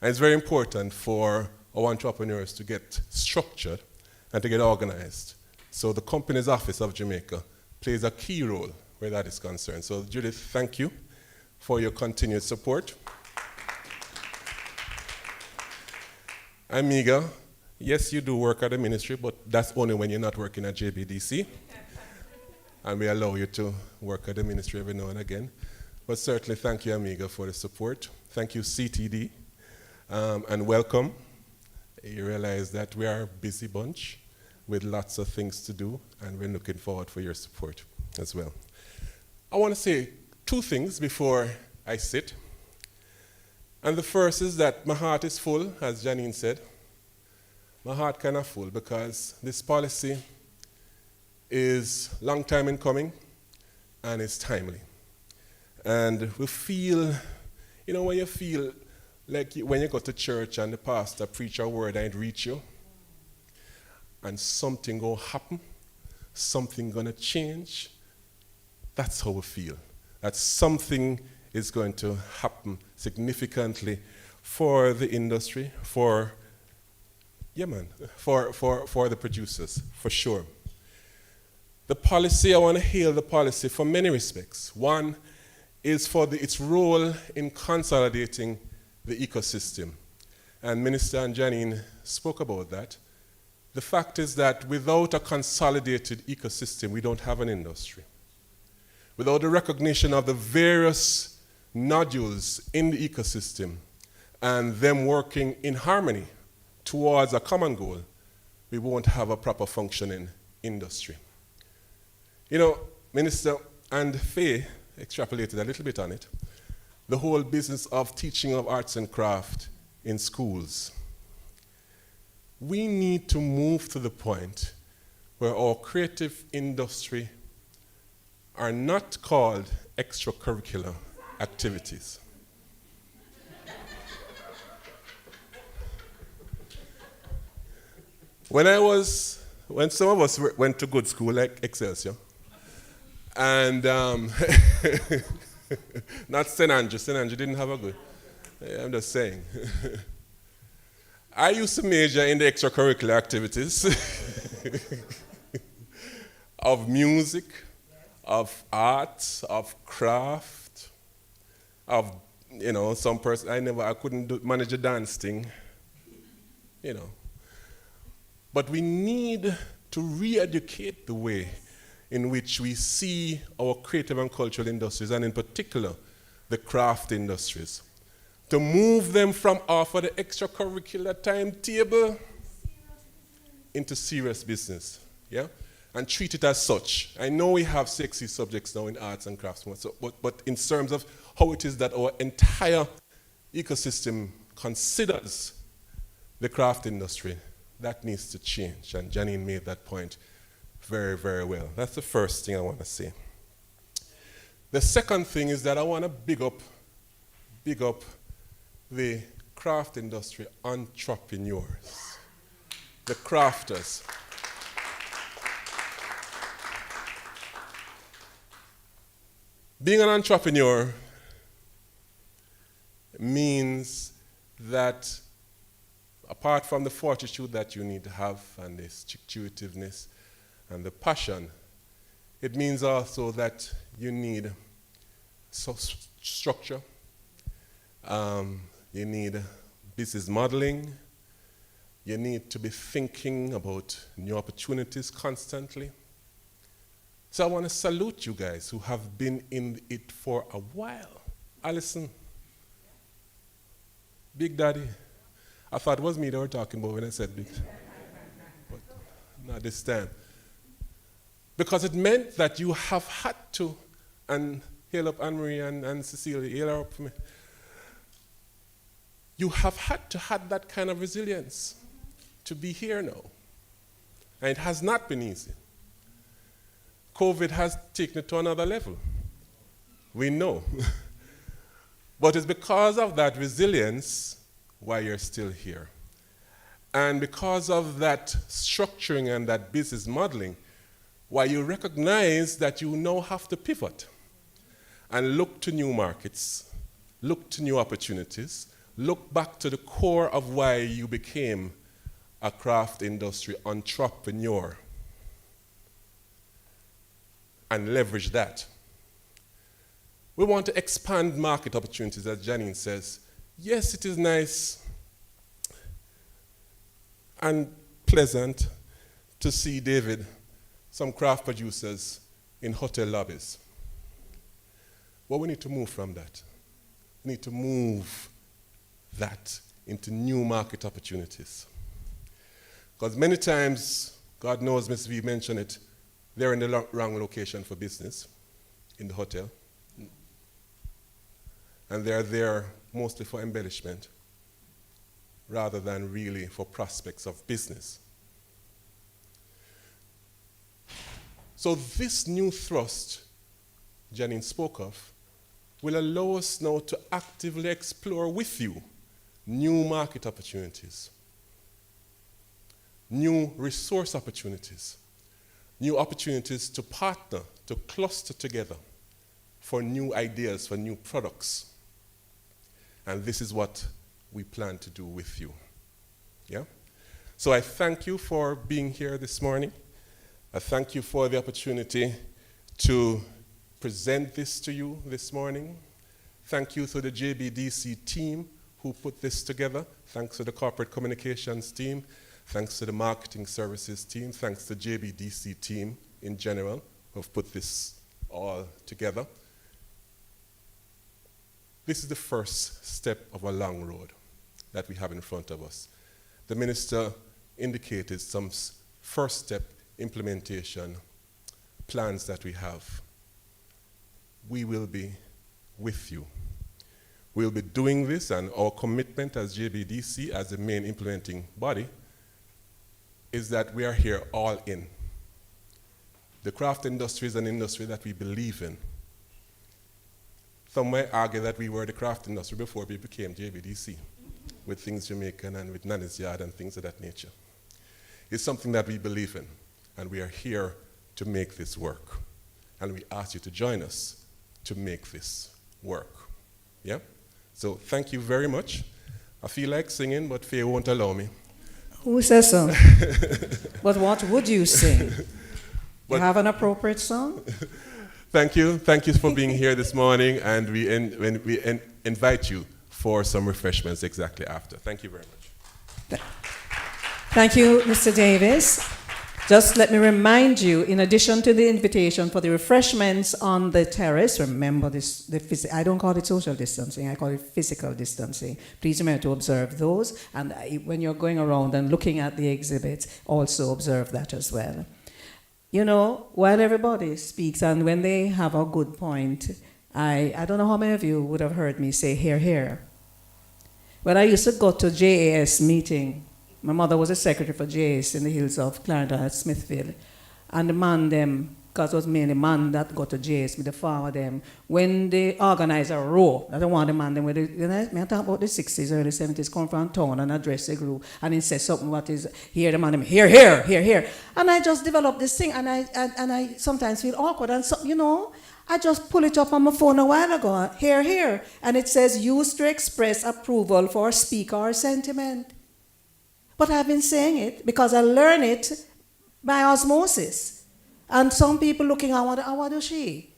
And it's very important for our entrepreneurs to get structured and to get organized. So the Companies Office of Jamaica plays a key role where that is concerned. So Judith, thank you for your continued support. Amiga, yes, you do work at the ministry, but that's only when you're not working at JBDC. And we allow you to work at the ministry every now and again. But certainly thank you, Amiga, for the support. Thank you, CTD, and welcome. You realize that we are a busy bunch with lots of things to do, and we're looking forward for your support as well. I want to say two things before I sit. And the first is that my heart is full, as Janine said. My heart kind of full because this policy is long time in coming and it's timely. And we feel, you know, when you feel like when you go to church and the pastor preach a word and it reach you, and something gonna happen, something gonna change, that's how we feel. That something is going to happen significantly for the industry, for the producers, for sure. The policy, I want to hail the policy for many respects. One is for its role in consolidating the ecosystem. And Minister and Janine spoke about that. The fact is that without a consolidated ecosystem, we don't have an industry. Without the recognition of the various nodules in the ecosystem and them working in harmony towards a common goal, we won't have a proper functioning industry. You know, Minister and Faye extrapolated a little bit on it, the whole business of teaching of arts and craft in schools. We need to move to the point where our creative industry are not called extracurricular activities. When some of us went to good school like Excelsior, and not St. Andrew didn't have a good, I'm just saying. I used to major in the extracurricular activities of music, of art, of craft, of, you know, some person, I couldn't manage a dance thing, you know. But we need to re-educate the way in which we see our creative and cultural industries, and in particular, the craft industries, to move them from off of the extracurricular timetable into serious business, yeah? And treat it as such. I know we have sexy subjects now in arts and crafts, but in terms of how it is that our entire ecosystem considers the craft industry, that needs to change, and Janine made that point very, very well. That's the first thing I want to say. The second thing is that I want to big up the craft industry entrepreneurs, the crafters. Being an entrepreneur means that apart from the fortitude that you need to have and the stick-to-itiveness and the passion, it means also that you need structure, you need business modeling, you need to be thinking about new opportunities constantly. So I want to salute you guys who have been in it for a while. Alison, Big Daddy, I thought it was me they were talking about when I said big, but not this time. Because it meant that you have had to, and hail up Anne-Marie and Cecilia, hail her up for me. You have had to have that kind of resilience to be here now. And it has not been easy. COVID has taken it to another level. We know. But it's because of that resilience why you're still here. And because of that structuring and that business modeling, why you recognize that you now have to pivot and look to new markets, look to new opportunities, look back to the core of why you became a craft industry entrepreneur and leverage that. We want to expand market opportunities, as Janine says. Yes, it is nice and pleasant to see, David, some craft producers in hotel lobbies. But we need to move from that. We need to move that into new market opportunities. Because many times, God knows, Ms. V mentioned it, they're in the wrong location for business, in the hotel. And they're there mostly for embellishment, rather than really for prospects of business. So this new thrust Janine spoke of will allow us now to actively explore with you new market opportunities, new resource opportunities, new opportunities to partner, to cluster together for new ideas, for new products. And this is what we plan to do with you. Yeah? So I thank you for being here this morning. I thank you for the opportunity to present this to you this morning. Thank you to the JBDC team who put this together. Thanks to the corporate communications team. Thanks to the marketing services team. Thanks to the JBDC team in general who have put this all together. This is the first step of a long road that we have in front of us. The minister indicated some first step implementation plans that we have. We will be with you. We'll be doing this, and our commitment as JBDC, as the main implementing body, is that we are here all in. The craft industry is an industry that we believe in. Some might argue that we were the craft industry before we became JBDC, with things Jamaican and with Nanny's Yard and things of that nature. It's something that we believe in, and we are here to make this work. And we ask you to join us to make this work. Yeah? So thank you very much. I feel like singing, but Faye won't allow me. Who says so? But what would you sing? You have an appropriate song? Thank you. Thank you for being here this morning, and we invite you for some refreshments exactly after. Thank you very much. Thank you, Mr. Davis. Just let me remind you, in addition to the invitation for the refreshments on the terrace, remember this, I don't call it social distancing, I call it physical distancing. Please remember to observe those, and when you're going around and looking at the exhibits, also observe that as well. You know, while everybody speaks, and when they have a good point, I don't know how many of you would have heard me say, hear, hear. When I used to go to JAS meeting, my mother was a secretary for JAS in the hills of Clarendon at Smithfield. And the man them, because it was mainly man that got to JAS with the farmer them, when they organize a row, I don't want the man them with I talk about the 60s, early 70s, come from town and address the group, and he says something what is, hear the man them, hear, hear, hear, hear. And I just developed this thing, and I sometimes feel awkward, and so, you know, I just pull it up on my phone a while ago, hear, hear, and it says, used to express approval for a speaker or sentiment. But I've been saying it because I learned it by osmosis. And some people looking, what does she?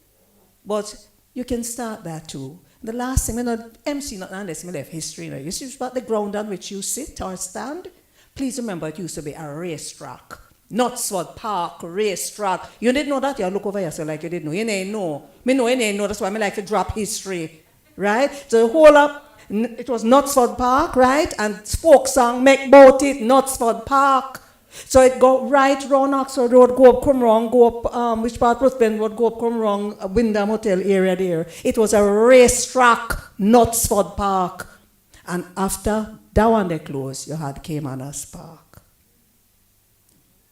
But you can start that too. The last thing, MC not unless me left history. You see about the ground on which you sit or stand? Please remember it used to be a racetrack. Knutsford Park, racetrack. You didn't know that? You look over yourself like you didn't know. You didn't know. Me know, you didn't know. That's why I like to drop history. Right? So the whole up. It was Knutsford Park, right? And folk song make bout it, Knutsford Park. So it go right round Oxford Road, go up, come wrong, go up, which part Ruthven Road, go up, come wrong, Wyndham Hotel area there. It was a racetrack, Knutsford Park. And after that one they closed, you had Caymanas Park.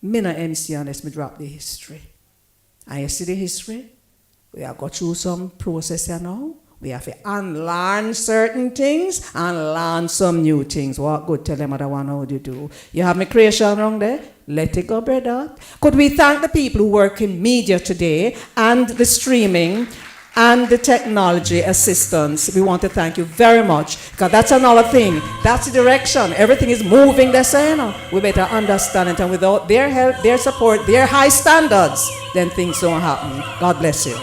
Me na MC unless me drop the history. And you see the history? We have got through some process here now. We have to unlearn certain things and learn some new things. What good? Tell them what I want how you do. You have my creation wrong there? Let it go, brother. Could we thank the people who work in media today and the streaming and the technology assistance? We want to thank you very much, because that's another thing. That's the direction. Everything is moving the same. We better understand it, and without their help, their support, their high standards, then things don't happen. God bless you.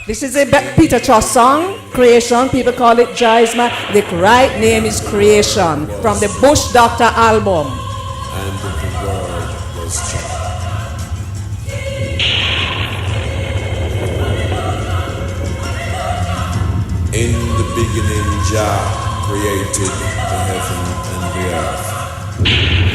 This is a Peter Trust song, Creation. People call it Jaisma. The right name is Creation, from the Bush Doctor album. And the word was Jah. In the beginning, Jah created the heaven and the earth.